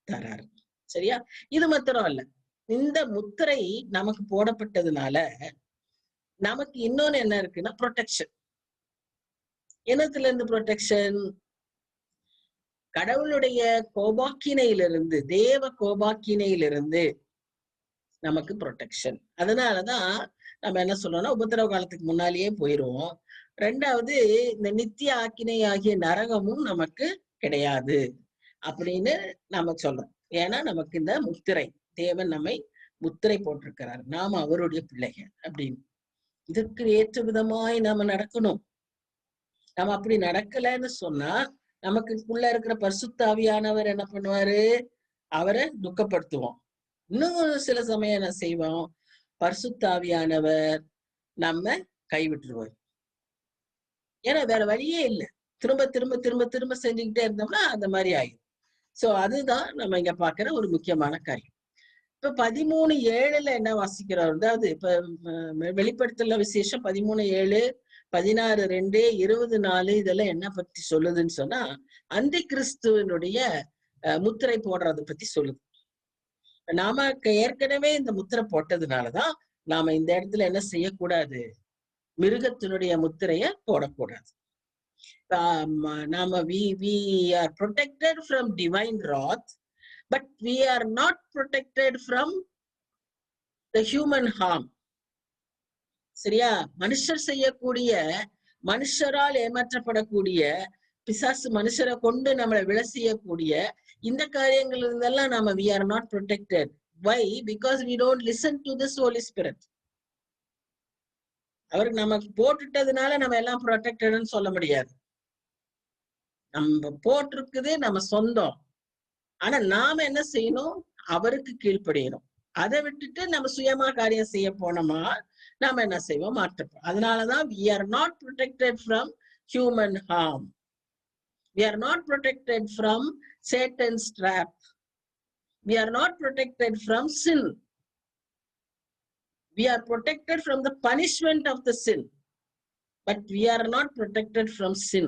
தராரு. சரியா? இது மாத்திரம் அல்ல, இந்த முத்திரை நமக்கு போடப்பட்டதுனால நமக்கு இன்னொன்னு என்ன இருக்குன்னா ப்ரொடெக்ஷன். என்னத்துல இருந்து ப்ரொடெக்ஷன்? கடவுளுடைய கோபாக்கினையிலிருந்து, தேவ கோபாக்கினையிலிருந்து நமக்கு ப்ரொடெக்ஷன். அதனாலதான் நம்ம என்ன சொல்றோம்னா, உபத்திரவ காலத்துக்கு முன்னாலேயே போயிருவோம். 2வது, இந்த நித்திய ஆக்கினை ஆகிய நரகமும் நமக்கு கிடையாது அப்படின்னு நம்ம சொல்றோம். ஏன்னா நமக்கு இந்த முத்திரை, தேவன் நம்மை முத்திரை போட்டிருக்கிறார், நாம அவருடைய பிள்ளைகள் அப்படின்னு. இதுக்கு ஏற்ற விதமாய் நாம நடக்கணும். நம்ம அப்படி நடக்கலைன்னு சொன்னா நமக்குள்ள இருக்கிற பரிசுத்த ஆவியானவர் என்ன பண்ணுவாரு? அவரை துக்கப்படுத்துவோம். இன்னும் சில சமயம் என்ன செய்வோம்? பரிசுத்த ஆவியானவர் நம்ம கைவிட்டுருவார். ஏன்னா வேற வழியே இல்லை. திரும்ப திரும்ப திரும்ப திரும்ப செஞ்சுக்கிட்டே இருந்தோம்னா அந்த மாதிரி ஆயிடும். சோ அதுதான் நம்ம இங்க பாக்குற ஒரு முக்கியமான காரியம். இப்ப 13:7 என்ன வாசிக்கிறோம்? அதாவது இப்ப வெளிப்படுத்தல விசேஷம் 13:7, 16:2, 24 இதெல்லாம் என்ன பத்தி சொல்லுதுன்னு சொன்னா, அந்தி கிறிஸ்துவனுடைய முத்திரை போடுறதை பத்தி சொல்லுது. நாம ஏற்கனவே இந்த முத்திரை போட்டதுனாலதான் நாம இந்த இடத்துல என்ன செய்யக்கூடாது? மிருகத்தினுடைய முத்திரைய போடக்கூடாது. நாம we are protected from divine wrath, but we are not protected from the human harm. சரியா? மனுஷர் செய்யக்கூடிய, மனுஷரால் ஏமாற்றப்படக்கூடிய, பிசாசு மனுஷரை கொண்டு நம்மளை விழ செய்யக்கூடிய இந்த காரியங்கள் இருந்தெல்லாம் நாம we are not protected. Why? Because we don't listen to this Holy Spirit. அவருக்கு நமக்கு போட்டுட்டதுனால நம்ம எல்லாம் ப்ரொடெக்டட்னு சொல்ல முடியாது. நம்ம போட்டிருக்குது நம்ம சொந்தம். ஆனா நாம என்ன செய்யணும்? அவருக்கு கீழ்ப்படியணும். அதை விட்டுட்டு நம்ம சுயமா காரியம் செய்ய போனோமா நாம என்ன செய்வோம்? மாற்றப்போம். அதனாலதான் we are not protected from human harm. We are not protected from Satan's trap. We are not protected from sin. We are protected from the punishment of the sin, but we are not protected from sin.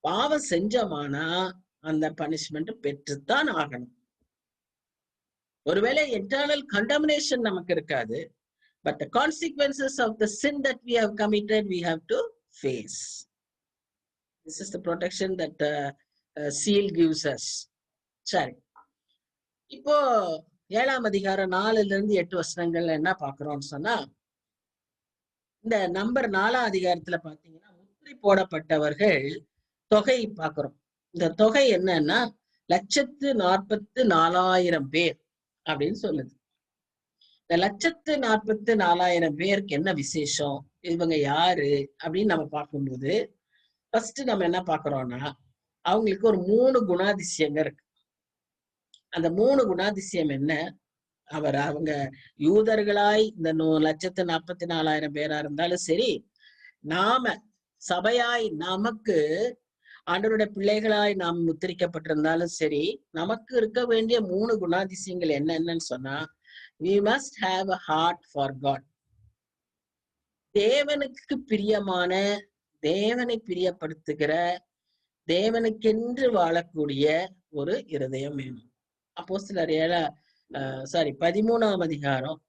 பாவம் செஞ்சோமானா அந்த punishment பெற்றுத்தான் ஆகணும். ஒருவேளை eternal condemnation நமக்கு இருக்காது, but the consequences of the sin that we have committed we have to face. This is the protection that the seal gives us. சரி, இப்போ 7ஆம் அதிகாரம் 4-8 வசனங்கள்ல என்ன பாக்குறோம்னு சொன்னா, இந்த நம்பர் 4ஆம் அதிகாரத்துல பாத்தீங்கன்னா முத்திரை போடப்பட்டவர்கள் தொகை பாக்குறோம். இந்த தொகை என்னன்னா 144,000 பேர் அப்படின்னு சொல்லுது. இந்த 144,000 பேருக்கு என்ன விசேஷம், இவங்க யாரு அப்படின்னு நம்ம பார்க்கும்போது ஃபர்ஸ்ட் நம்ம என்ன பாக்குறோம்னா, அவங்களுக்கு ஒரு 3 குணாதிசயங்க இருக்கு. அந்த 3 குணாதிசயம் என்ன? அவங்க யூதர்களாய் இந்த 144,000 பேரா இருந்தாலும் சரி, நாம சபையாய் நமக்கு ஆண்டவருடைய பிள்ளைகளாய் நாம் முத்திரிக்கப்பட்டிருந்தாலும் சரி, நமக்கு இருக்க வேண்டிய 3 குணாதிசயங்கள் என்னன்னு சொன்னா, we must have a heart for God. தேவனுக்கு பிரியமான, தேவனை பிரியப்படுத்துகிற, தேவனுக்கென்று வாழக்கூடிய ஒரு இருதயம் வேணும். அப்போஸ்தலர் 13ஆம் அதிகாரம்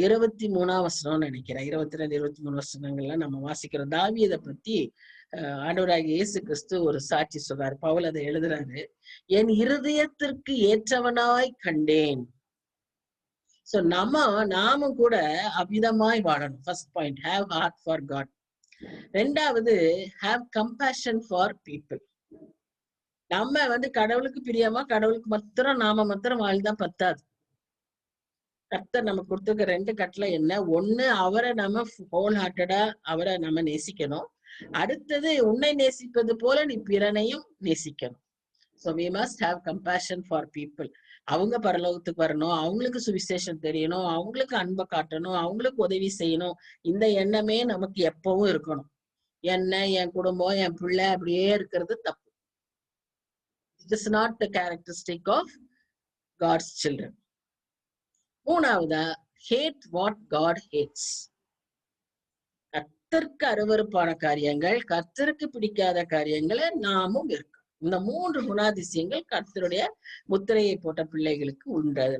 23ஆம் வசனம் நினைக்கிறேன், 22-23 வசனங்கள்ல நம்ம வாசிக்கிறோம். தாவீதை பத்தி ஆண்டவராகிய இயேசு கிறிஸ்து ஒரு சாட்சி சொல்றாரு. பவுல் அதை எழுதுறாரு, என் இருதயத்திற்கு ஏற்றவனாய் கண்டேன். சோ நாமும் கூட அவ்விதமாய் வாழணும். First point, have heart for God. ரெண்டாவது, ஹேவ் கம்பேஷன் ஃபார் பீப்புள். நம்ம கடவுளுக்கு பிரியமா, கடவுளுக்கு நாம மாத்திரம் வாழ்ந்தா பத்தாது. கர்த்தர் நமக்கு கொடுத்துருக்க 2 கட்டளை என்ன? ஒண்ணு, அவரை நம்ம ஹோல் ஹார்ட்டடா அவரை நம்ம நேசிக்கணும். அடுத்தது, உன்னை நேசிப்பது போல நீ பிறனையும் நேசிக்கணும். So we must have compassion for people. அவங்க பரலோகத்துக்கு வரணும், அவங்களுக்கு சுவிசேஷம் தெரியணும், அவங்களுக்கு அன்பை காட்டணும், அவங்களுக்கு உதவி செய்யணும். இந்த எண்ணமே நமக்கு எப்பவும் இருக்கணும். என்ன, என் குடும்பம், என் பிள்ளை அப்படியே இருக்கிறது தப்பு. It is not the characteristic of God's children. மூணாவதா, hate what God hates. கர்த்தருக்கு அருவருப்பான காரியங்கள், கர்த்தருக்கு பிடிக்காத காரியங்களை நாமும் இருக்கோம். இந்த 3 குணாதிசயங்கள் கர்த்தருடைய முத்திரையை போட்ட பிள்ளைகளுக்கு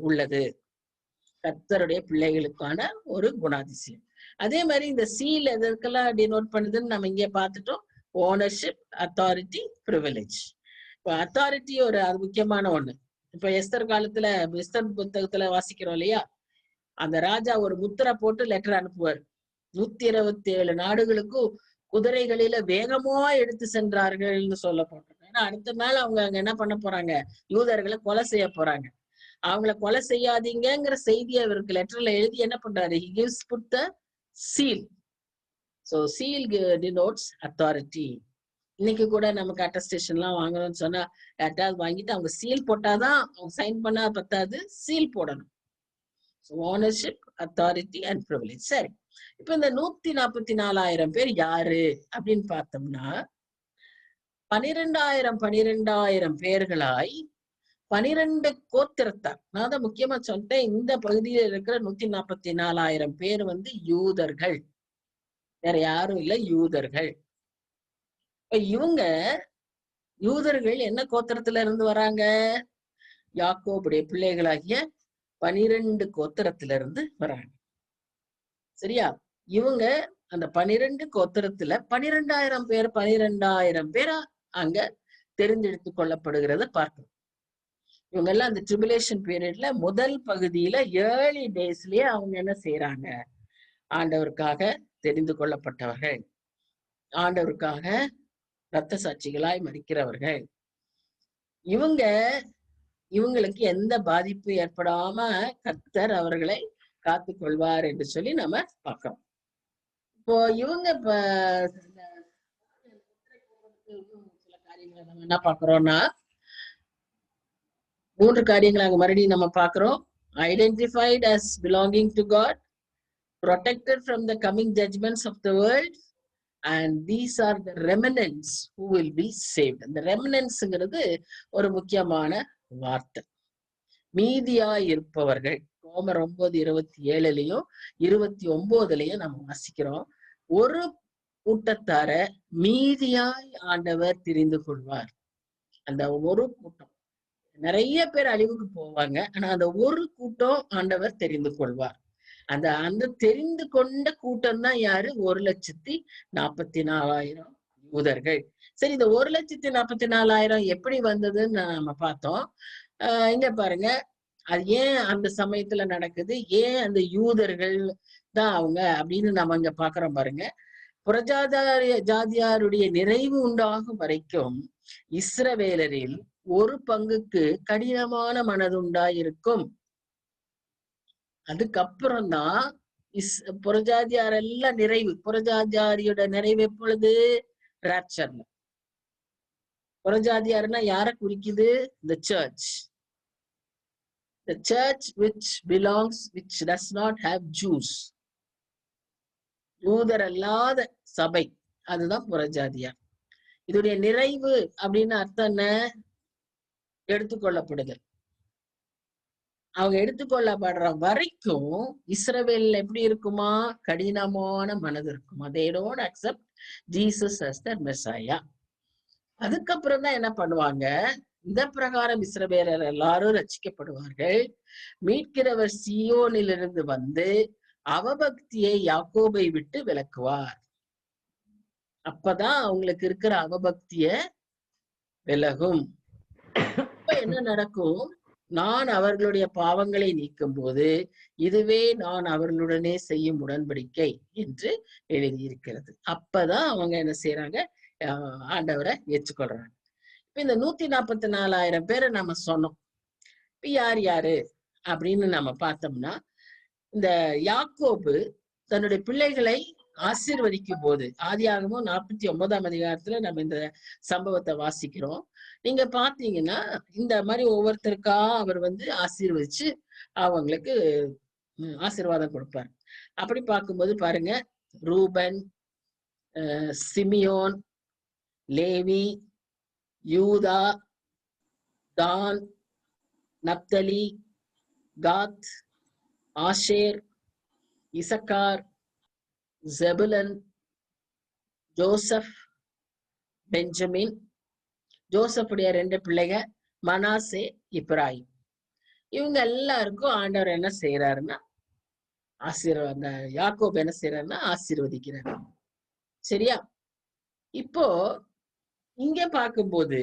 உள்ளது. கர்த்தருடைய பிள்ளைகளுக்கான ஒரு குணாதிசயம். அதே மாதிரி இந்த சீல் எதற்கெல்லாம் டினோட் பண்ணுதுன்னு நம்ம இங்கே பார்த்துட்டோம். Ownership, authority, privilege. இப்போ அத்தாரிட்டி ஒரு அது முக்கியமான ஒண்ணு. இப்ப எஸ்தர் காலத்துல, எஸ்தர் புத்தகத்துல வாசிக்கிறோம் இல்லையா, அந்த ராஜா ஒரு முத்திரை போட்டு லெட்டர் அனுப்புவார். 127 நாடுகளுக்கும் குதிரைகளில வேகமா எடுத்து சென்றார்கள்னு சொல்லப்பட்டிருக்கு. ஏன்னா அடுத்த நாள் அவங்க அங்க என்ன பண்ண போறாங்க? யூதர்களை கொலை செய்ய போறாங்க. அவங்கள கொலை செய்யாதீங்கிற செய்தியை அவருக்கு லெட்டர்ல எழுதி என்ன பண்றாரு? He gives put the seal. So seal denotes authority. இன்னைக்கு கூட நமக்கு அட்டஸ்டேஷன் எல்லாம் வாங்கணும்னு சொன்னா யார்ட்டாவது வாங்கிட்டு அவங்க சீல் போட்டாதான், அவங்க சைன் பண்ணா பத்தாது, சீல் போடணும். Ownership, authority and privilege. சரி, இப்ப இந்த 144,000 பேர் யாரு அப்படின்னு பார்த்தோம்னா, 12,000 பேர்களாய் 12 கோத்திரத்தார். நான் தான் முக்கியமா சொல்லிட்டேன், இந்த பகுதியில் இருக்கிற 144,000 பேர் யூதர்கள், வேற யாரும் இல்ல, யூதர்கள். இவங்க யூதர்கள் என்ன கோத்திரத்துல இருந்து வராங்க? யாக்கோபுடைய பிள்ளைகளாகிய 12 கோத்திரத்துல இருந்து வராங்க. சரியா? இவங்க அந்த 12 கோத்திரத்துல 12,000 பேரா அங்க தெரிந்தெடுத்து கொள்ளப்படுகிறத பார்க்கணும். இவங்க எல்லாம் அந்த ட்ரிபுலேஷன் பீரியட்ல முதல் பகுதியில ஏர்லி டேஸ்லயே அவங்க என்ன செய்யறாங்க, ஆண்டவருக்காக தெரிந்து கொள்ளப்பட்டவர்கள், ஆண்டவருக்காக இரத்த சாட்சிகளாய் மரிக்கிறவர்கள். இவங்களுக்கு எந்த பாதிப்பு ஏற்படாம கர்த்தர் அவர்களை காத்து கொள்வார் என்று சொல்லி நம்ம பார்க்கிறோம். இப்போ இவங்க சில காரியங்களை நம்ம என்ன பார்க்கிறோம்னா, 3 காரியங்களை அங்க மறுபடியும் நம்ம பார்க்கிறோம். Identified as belonging to God, protected from the coming judgments of the world, and these are the remnants who will be saved. அந்த remnantsங்கிறது ஒரு முக்கியமான வார்த்தை. மீதியாய் இருப்பவர்கள். ரோமர் 9:27 29 நம்ம வாசிக்கிறோம். ஒரு கூட்டத்தார மீதியாய் ஆண்டவர் தெரிந்து கொள்வார். அந்த ஒரு கூட்டம், நிறைய பேர் அழிவுக்கு போவாங்க, ஆனா அந்த ஒரு கூட்டம் ஆண்டவர் தெரிந்து கொள்வார். அந்த தெரிந்து கொண்ட கூட்டம் தான் யாரு? 1,44,000 யூதர்கள். சரி, இந்த 1,44,000 எப்படி வந்ததுன்னு நம்ம பார்த்தோம். இங்க பாருங்க, அது ஏன் அந்த சமயத்துல நடக்குது, ஏன் அந்த யூதர்கள் தான் அவங்க அப்படின்னு நம்ம இங்க பாக்குறோம் பாருங்க. புறஜாதியாருடைய நிறைவு உண்டாகும் வரைக்கும் இஸ்ரவேலரில் ஒரு பங்குக்கு கடினமான மனதுண்டாயிருக்கும். அதுக்கப்புறம்தான் புறஜாதியார் எல்லாம் நிறைவு. புறஜாதியாரியோட நிறைவு எப்பொழுது? ராப்சர்ல. புறஜாதியார்னா யார குறிக்குது? The church. The church which does not have Jews. யூதர் அல்லாத சபை, அதுதான் புறஜாதியார். இதோடைய நிறைவு அப்படின்னு அர்த்தம் என்ன? எடுத்துக்கொள்ளப்படுதல். அவங்க எடுத்துக்கொள்ளப்படுற வரைக்கும் இஸ்ரவேல் எப்படி இருக்குமா? கடினமான மனது இருக்குமா? They don't accept Jesus as their Messiah. அதுக்கப்புறம் தான் என்ன பண்ணுவாங்க? இந்த பிரகாரம் இஸ்ரவேலர் எல்லாரும் ரட்சிக்கப்படுவார்கள். மீட்கிறவர் சீயோனிலிருந்து வந்து அவபக்தியை யாக்கோபை விட்டு விலக்குவார். அப்பதான் அவங்களுக்கு இருக்கிற அவபக்திய விலகும். இப்ப என்ன நடக்கும்? நான் அவர்களுடைய பாவங்களை நீக்கும் போது இதுவே நான் அவர்களுடனே செய்யும் உடன்படிக்கை என்று எழுதியிருக்கிறது. அப்பதான் அவங்க என்ன செய்யறாங்க? ஆண்டவரை ஏற்றுக்கொள்றாங்க. இப்ப இந்த 144,000 பேரை நம்ம சொன்னோம். இப்ப யார் யாரு அப்படின்னு நம்ம பார்த்தோம்னா, இந்த யாக்கோபு தன்னுடைய பிள்ளைகளை ஆசீர்வதிக்கும் போது, ஆதியாகமம் 49 நம்ம இந்த சம்பவத்தை வாசிக்கிறோம். நீங்க பாத்தீங்கன்னா இந்த மாதிரி ஒவ்வொருத்தருக்கா அவர் ஆசீர்வதிச்சு அவங்களுக்கு ஆசீர்வாதம் கொடுப்பார். அப்படி பார்க்கும்போது பாருங்க, ரூபன், சிமியோன், லேவி, யூதா, தான், நப்தலி, காத், ஆஷேர், இசக்கார், ஜெபுலன், ஜோசப், பெஞ்சமின். ஜோசப்புடைய 2 பிள்ளைங்க மனாசே, இப்ராஹிம். இவங்க எல்லாருக்கும் ஆண்டவர் என்ன செய்யறாருன்னா அந்த யாக்கோபு என்ன செய்யறாருன்னா ஆசீர்வதிக்கிறார். சரியா? இப்போ இங்க பார்க்கும்போது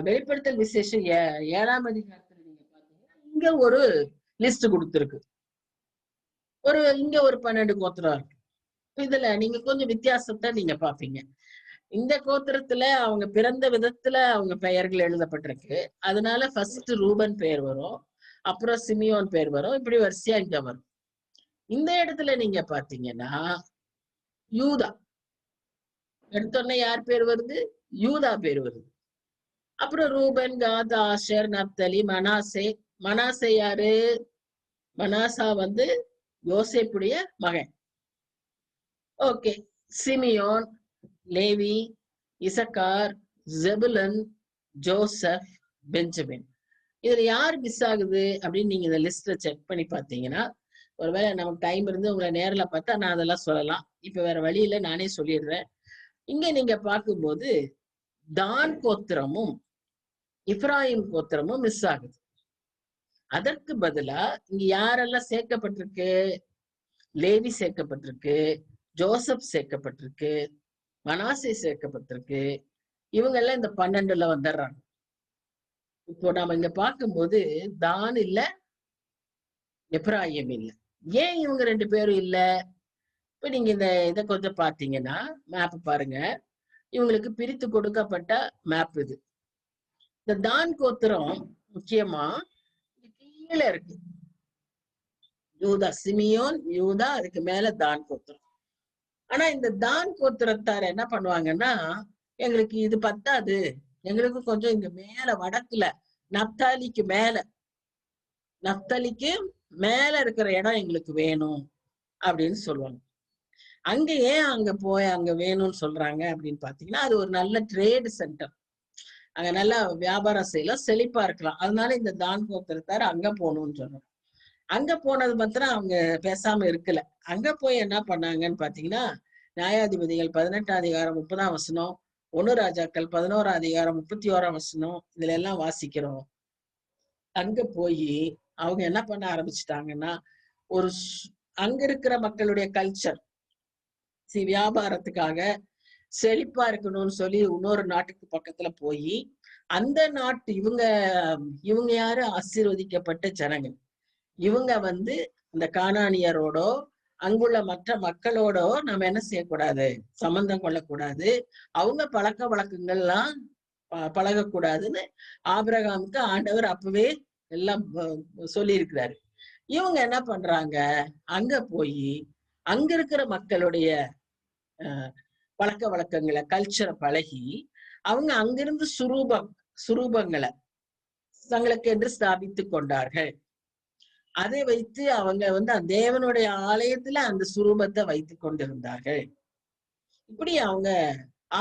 வெளிப்படுத்தல் விசேஷம் 7ஆம் அதிகாரத்துல நீங்க பாத்தீங்கன்னா இங்க ஒரு லிஸ்ட் கொடுத்திருக்கு. இங்க ஒரு 12 கோத்திரம் இருக்கு. இதுல நீங்க கொஞ்சம் வித்தியாசத்தை நீங்க பாப்பீங்க. இந்த கோத்திரத்துல அவங்க பிறந்த விதத்துல அவங்க பெயர்கள் எழுதப்பட்டிருக்கு. அதனால ஃபர்ஸ்ட் ரூபன் பெயர் வரும், அப்புறம் சிமியோன் பெயர் வரும், இப்படி வரிசையா இங்க வரும். இந்த இடத்துல நீங்க பாத்தீங்கன்னா யூதா எடுத்தோடனே யார் பேர் வருது? யூதா பேர் வருது. அப்புறம் Reuben, Gad, Asher, Naphtali, Manasseh. Manasseh யாரு? மனாசா யோசேப்புடைய மகன். Okay. Simeon, Levi, Issachar, Zebulun, Joseph, Benjamin. இதுல யார் மிஸ் ஆகுது அப்படின்னு நீங்க இந்த லிஸ்ட்ல செக் பண்ணி பாத்தீங்கன்னா, ஒருவேளை நமக்கு டைம் இருந்து உங்களை நேர்ல பார்த்தா நான் அதெல்லாம் சொல்லலாம். இப்ப வேற வழியில நானே சொல்லிடுறேன். இங்க நீங்க பார்க்கும்போது தான் கோத்திரமும் இப்ராஹிம் கோத்திரமும் மிஸ் ஆகுது. அதற்கு பதிலா இங்க யாரெல்லாம் சேர்க்கப்பட்டிருக்கு? லேவி சேர்க்கப்பட்டிருக்கு, ஜோசப் சேர்க்கப்பட்டிருக்கு, மனாசே சேர்க்கப்பட்டிருக்கு. இவங்க எல்லாம் இந்த 12ல வந்துடுறாங்க. இப்போ நாம இங்க பார்க்கும்போது தான் இல்ல, எப்ராயிம் இல்ல. ஏன் இவங்க 2 பேரும் இல்ல? இப்ப நீங்க இத கொஞ்சம் பாத்தீங்கன்னா மேப் பாருங்க. இவங்களுக்கு பிரித்து கொடுக்கப்பட்ட மேப் இது. இந்த தான் கோத்திரம் முக்கியமா கீழே இருக்கு. யூதா, சிமியோன், யூதா, அதுக்கு மேல தான் கோத்திரம். ஆனா இந்த தான் கோத்திரத்தார் என்ன பண்ணுவாங்கன்னா, எங்களுக்கு இது பத்தாது, எங்களுக்கு கொஞ்சம் இங்க மேல வடக்குல நப்தாலிக்கு மேல இருக்கிற இடம் எங்களுக்கு வேணும் அப்படின்னு சொல்லுவாங்க. அங்க ஏன் அங்க வேணும்னு சொல்றாங்க அப்படின்னு பாத்தீங்கன்னா, அது ஒரு நல்ல ட்ரேடு சென்டர். அங்க நல்லா வியாபாரம் செய்யலாம், செழிப்பா இருக்கலாம். அதனால இந்த தான் கோத்திரத்தார் அங்க போகணும்னு சொல்றாங்க. அங்க போனது மாத்திரம் அவங்க பேசாம இருக்கல. அங்க போய் என்ன பண்ணாங்கன்னு பாத்தீங்கன்னா, நியாயாதிபதிகள் 18ஆம் அதிகாரம் 30ஆம் வசனம், 1 ராஜாக்கள் 11ஆம் அதிகாரம் 31ஆம் வசனம், இதுல எல்லாம் வாசிக்கிறோம். அங்க போய் அவங்க என்ன பண்ண ஆரம்பிச்சுட்டாங்கன்னா, ஒரு அங்க இருக்கிற மக்களுடைய கல்ச்சர், வியாபாரத்துக்காக செழிப்பா இருக்கணும்னு சொல்லி இன்னொரு நாட்டுக்கு பக்கத்துல போய் அந்த நாட்டு இவங்க யாரு? ஆசீர்வதிக்கப்பட்ட ஜனங்கள். இவங்க இந்த கானானியரோடோ அங்குள்ள மற்ற மக்களோட நம்ம என்ன செய்யக்கூடாது? சம்பந்தம் கொள்ளக்கூடாது. அவங்க பழக்க வழக்கங்கள்லாம் பழகக்கூடாதுன்னு ஆபிரகாமுக்கு ஆண்டவர் அப்பவே எல்லாம் சொல்லி இருக்கிறாரு. இவங்க என்ன பண்றாங்க? அங்க போய் அங்க இருக்கிற மக்களுடைய பழக்க வழக்கங்களை, கல்ச்சரை பழகி அவங்க அங்கிருந்து சுரூபங்களை தங்களுக்கு என்று ஸ்தாபித்து கொண்டார்கள். அதை வைத்து அவங்க தேவனுடைய ஆலயத்துல அந்த சுரூபத்தை வைத்து கொண்டிருந்தார்கள். இப்படி அவங்க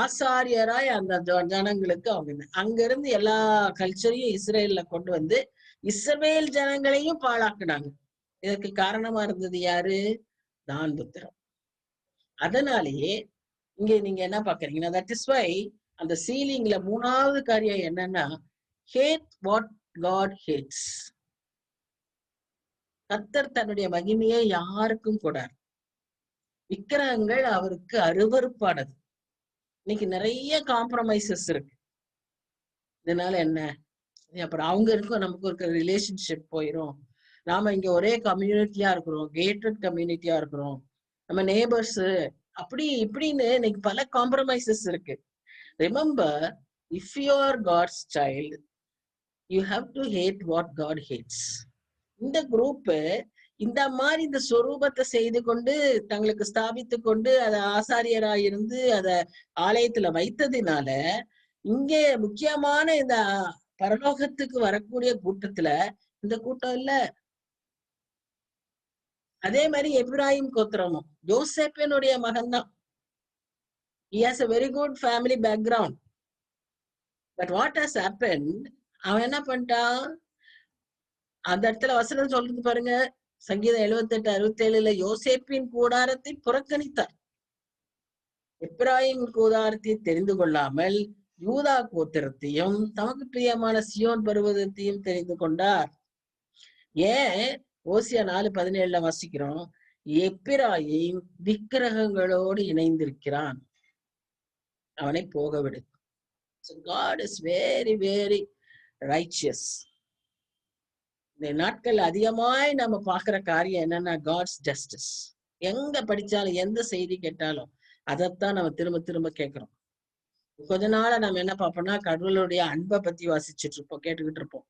ஆசாரியராய் அந்த ஜனங்களுக்கு அவங்க அங்கிருந்து எல்லா கல்ச்சரையும் இஸ்ரேல்ல கொண்டு இஸ்ரவேல் ஜனங்களையும் பாழாக்குனாங்க. இதற்கு காரணமா இருந்தது யாரு? தான் புத்திரம். அதனாலேயே இங்க நீங்க என்ன பாக்குறீங்கன்னா, தட் இஸ் வை அந்த சீலிங்ல 3வது காரியம் என்னன்னா, ஹேட் வாட் காட் ஹேட்ஸ். கர்த்தர் தன்னுடைய மகிமையை யாருக்கும் கூடாது. விக்கிரகங்கள் அவருக்கு அருவருப்பானது. இன்னைக்கு நிறைய காம்ப்ரமைசஸ் இருக்கு. இதனால என்ன? அப்புறம் அவங்க இருக்கும், நமக்கு இருக்கிற ரிலேஷன்ஷிப் போயிரும். நாம இங்க ஒரே கம்யூனிட்டியா இருக்கிறோம், கேட்டட் கம்யூனிட்டியா இருக்கிறோம், நம்ம நேபர்ஸ் அப்படி இப்படின்னு இன்னைக்கு பல காம்ப்ரமைசஸ் இருக்கு. Remember, if you are God's child, you have to hate what God hates. இந்த குரூப் இந்த மாதிரி இந்த சொரூபத்தை செய்து கொண்டு தங்களுக்கு ஸ்தாபித்து கொண்டு அதை ஆசாரியராக இருந்து அதை ஆலயத்துல வைத்ததினால இங்கே முக்கியமான இந்த பரலோகத்துக்கு வரக்கூடிய கூட்டத்துல இந்த கூட்டம் இல்ல. அதே மாதிரி எப்ராஹிம் கோத்திரமும் யோசேப்பினுடைய மகன் தான். He has a very good family background. But what has happened? அவன் என்ன பண்ணிட்டான்? அந்த இடத்துல வசனம் சொல்றது பாருங்க, சங்கீதம் 78:67 யோசேப்பின் கூடாரத்தை புறக்கணித்தார். எப்ராஹிம் கூடாரத்தை தெரிந்து கொள்ளாமல் யூதா கோத்திரத்தையும் தமக்கு பிரியமான சியோன் பர்வதத்தையும் தெரிந்து கொண்டார். ஏன்? ஓசியா 4:17 வாசிக்கிறோம், எப்பிராயிம் விக்கிரகங்களோடு இணைந்திருக்கிறான், அவனை போக விடு. So God is very, very righteous. இந்த நாட்கள் அதிகமாய் நம்ம பாக்குற காரியம் என்னன்னா, காட்ஸ் ஜஸ்டிஸ். எங்க படிச்சாலும் எந்த செய்தி கேட்டாலும் அதைத்தான் நம்ம திரும்ப திரும்ப கேட்கிறோம். கொஞ்ச நாள நம்ம என்ன பார்ப்போம்னா, கடவுளுடைய அன்பை பத்தி வாசிச்சுட்டு இருப்போம், கேட்டுக்கிட்டு இருப்போம்.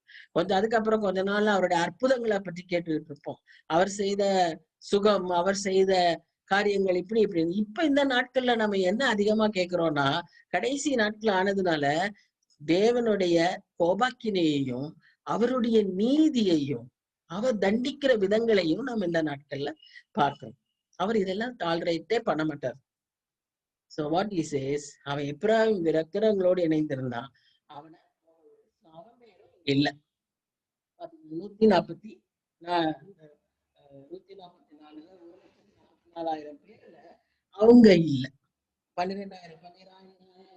அதுக்கப்புறம் கொஞ்ச நாள் அவருடைய அற்புதங்களை பற்றி கேட்டுக்கிட்டு இருப்போம். அவர் செய்த சுகம், அவர் செய்த காரியங்கள் இப்படி இப்படி. இப்ப இந்த நாட்கள்ல நம்ம என்ன அதிகமா கேட்கிறோம்னா, கடைசி நாட்கள் ஆனதுனால தேவனுடைய கோபாக்கினையையும் அவருடைய நீதியையும் அவர் தண்டிக்கிற விதங்களையும் நம்ம இந்த நாட்கள்ல பார்க்கிறோம். அவர் இதெல்லாம் டாலரேட்டே பண்ண மாட்டார். So what he says, அவன் எப்ராஹிம் விக்கிரகங்களோடு இணைந்திருந்தான், அவனை இல்ல. 144,000 பேர்ல அவங்க இல்ல. 12,000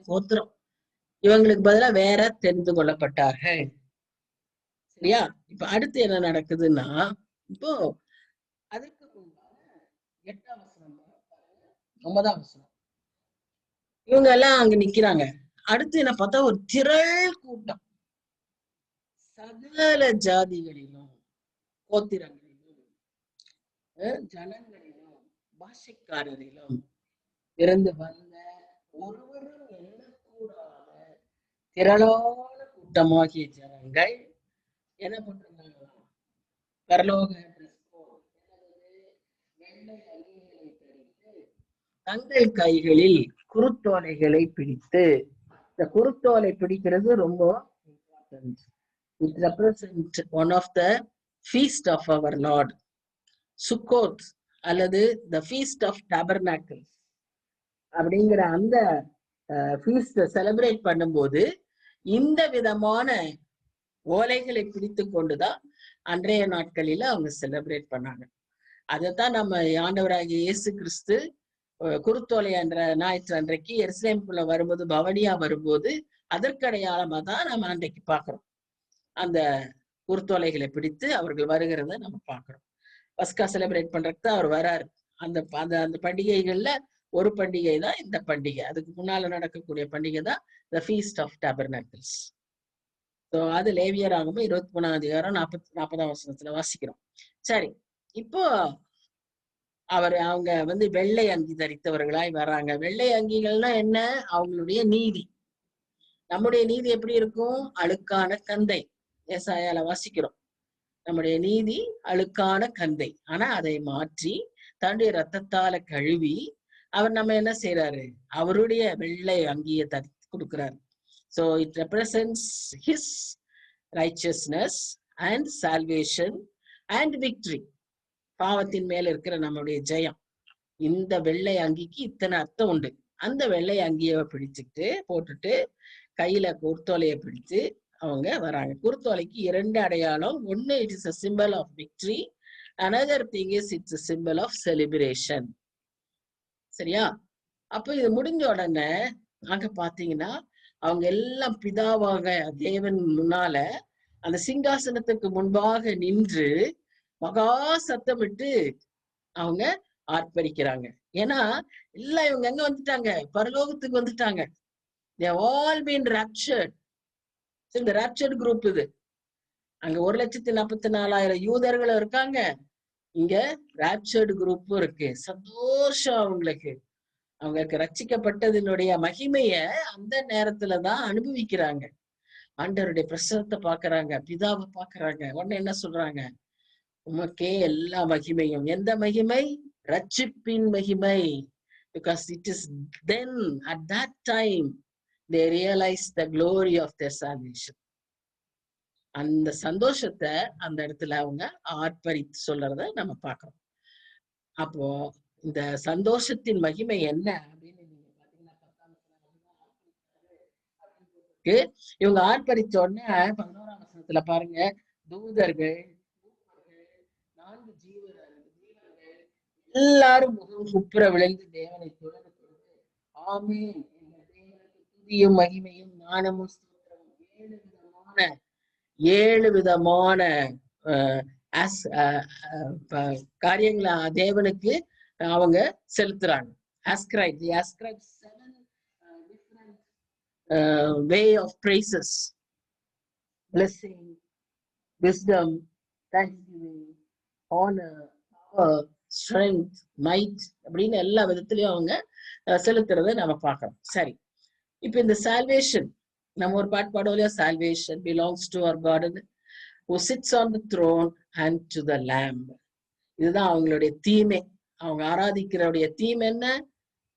கோத்திரம் இவங்களுக்கு பதிலா வேற தெரிந்து கொள்ளப்பட்டார்கள். சரியா? இப்ப அடுத்து என்ன நடக்குதுன்னா, இப்போ அதுக்கு 8ஆம் வசனம், 9ஆம் வசனம். இவங்க எல்லாம் அங்க நிக்கிறாங்க. அடுத்து என்ன பார்த்தா ஒரு திரள் கூட்டம், சகல ஜாதிகளிலும் கோத்திரங்களிலும் ஜனங்களிலும் பாஷைக்காரரிலும் இருந்து வந்த ஒருவரும் எண்ணக்கூடாத திரளான கூட்டமாகிய ஜனங்கள் என்ன பண்றாங்க? பரலோக வெள்ளை அங்கிகளை தரித்து தங்கள் கைகளில் குருத்தோலைகளை பிடித்து, இந்த குருத்தோலை பிடிக்கிறது ரொம்ப important. It represents one of the feast of our Lord, Sukkot அல்லது the feast of tabernacles அப்படிங்கிற அந்த ஃபீஸ்ட செலிப்ரேட் பண்ணும்போது இந்த விதமான ஓலைகளை பிடித்து கொண்டுதான் அன்றைய நாட்களில அவங்க செலிப்ரேட் பண்ணாங்க. அதைத்தான் நம்ம ஆண்டவராகிய இயேசு கிறிஸ்து குருத்தோலை என்ற ஞாயிற்று அன்றைக்கு எருசலேமுக்குள்ள வரும்போது, பவனியா வரும்போது அதற்கடையாளமா தான் நம்ம அன்றைக்கு பாக்குறோம். அந்த குருத்தோலைகளை பிடித்து அவர்கள் வருகிறத நம்ம பாக்குறோம். பஸ்கா செலிப்ரேட் பண்றதுக்கு தான் அவர் வராரு. அந்த அந்த பண்டிகைகள்ல ஒரு பண்டிகை தான் இந்த பண்டிகை. அதுக்கு முன்னால நடக்கக்கூடிய பண்டிகை தான் the feast of tabernacles. So அது லேவியராகமம் 23ஆம் அதிகாரம் 40ஆம் வசனத்துல வாசிக்கிறோம். சரி, இப்போ அவங்க வெள்ளை அங்கி தரித்தவர்களாய் வராங்க. வெள்ளை அங்கிகள்னா என்ன? அவங்களுடைய நீதி. நம்முடைய நீதி எப்படி இருக்கும்? அழுக்கான கந்தை. ஏசாயால வாசிக்கிறோம், நம்முடைய நீதி அழுக்கான கந்தை. ஆனா அதை மாற்றி தன்னுடைய ரத்தத்தால கழுவி அவர் நம்ம என்ன செய்யறாரு? அவருடைய வெள்ளை அங்கியை தரித்து கொடுக்கிறாரு. So it represents his righteousness and salvation and victory. பாவத்தின் மேல இருக்கிற நம்முடைய ஜெயம். இந்த வெள்ளை அங்கிக்கு இத்தனை அர்த்தம் உண்டு. அந்த வெள்ளை அங்கியை பிடிச்சுட்டு போட்டுட்டு கையில குருத்தோலையை பிடித்து அவங்க வராங்க. குருத்தோலைக்கு 2 அடையாளம். ஒண்ணு, it is a symbol of victory. Another thing is it's a symbol of celebration. சரியா? அப்ப இது முடிஞ்ச உடனே அங்க பாத்தீங்கன்னா அவங்க எல்லாம் பிதாவாக தேவன் முன்னால அந்த சிங்காசனத்துக்கு முன்பாக நின்று மகா சத்தமிட்டு அவங்க ஆர்ப்பரிக்கிறாங்க. ஏன்னா எல்லாம் இவங்க எங்க வந்துட்டாங்க? பரலோகத்துக்கு வந்துட்டாங்க. They have all been raptured. இந்த raptured group இது. அங்க 1,44,000 யூதர்கள் இருக்காங்க. இங்க raptured குரூப்பும் இருக்கு. சந்தோஷம் அவங்களுக்கு. அவங்களுக்கு ரட்சிக்கப்பட்டதனுடைய மகிமைய அந்த நேரத்துலதான் அனுபவிக்கிறாங்க. ஆண்டவருடைய பிரசனத்தை பாக்குறாங்க, பிதாவை பாக்குறாங்க. உடனே என்ன சொல்றாங்க? உமக்கே எல்லா மகிமையும். எந்த மகிமை? ரட்சிப்பின் மகிமை. Because it is then at that time they realize the glory of their salvation. அந்த சந்தோஷத்தை அந்த இடத்துல அவங்க ஆர்ப்பரித்து சொல்றத நம்ம பார்க்கிறோம். அப்போ இந்த சந்தோஷத்தின் மகிமை என்ன அப்படின்னு நீங்க பாத்தீங்கன்னா இவங்க ஆர்ப்பரிச்ச உடனே 11ஆம் வசனத்துல பாருங்க, தூதர்கள் 4 ஜீவர்கள் எல்லாரும் முகம் குப்புற விழுந்து தேவனை தொழுது கொண்டு, ஆமென், துதியும் மகிமையும் ஞானமும் ஸ்தோத்திரமும் 7 விதமான காரியங்களை தேவனுக்கு அவங்க செலுத்துறாங்க. ascribe 7 different way of praises: blessing, wisdom, thanksgiving, honor, power, strength, might அப்படின்னு எல்லா விதத்திலயும் அவங்க செலுத்துறதை நம்ம பார்க்கறோம். சரி, இப்ப இந்த salvation நம்ம ஒரு பாட்டு பாடுவோம், salvation belongs to our God who sits on the throne and to the lamb. இதுதான் அவங்களுடைய தீமை. அவங்க ஆராதிக்கிறவுடைய தீமை என்ன?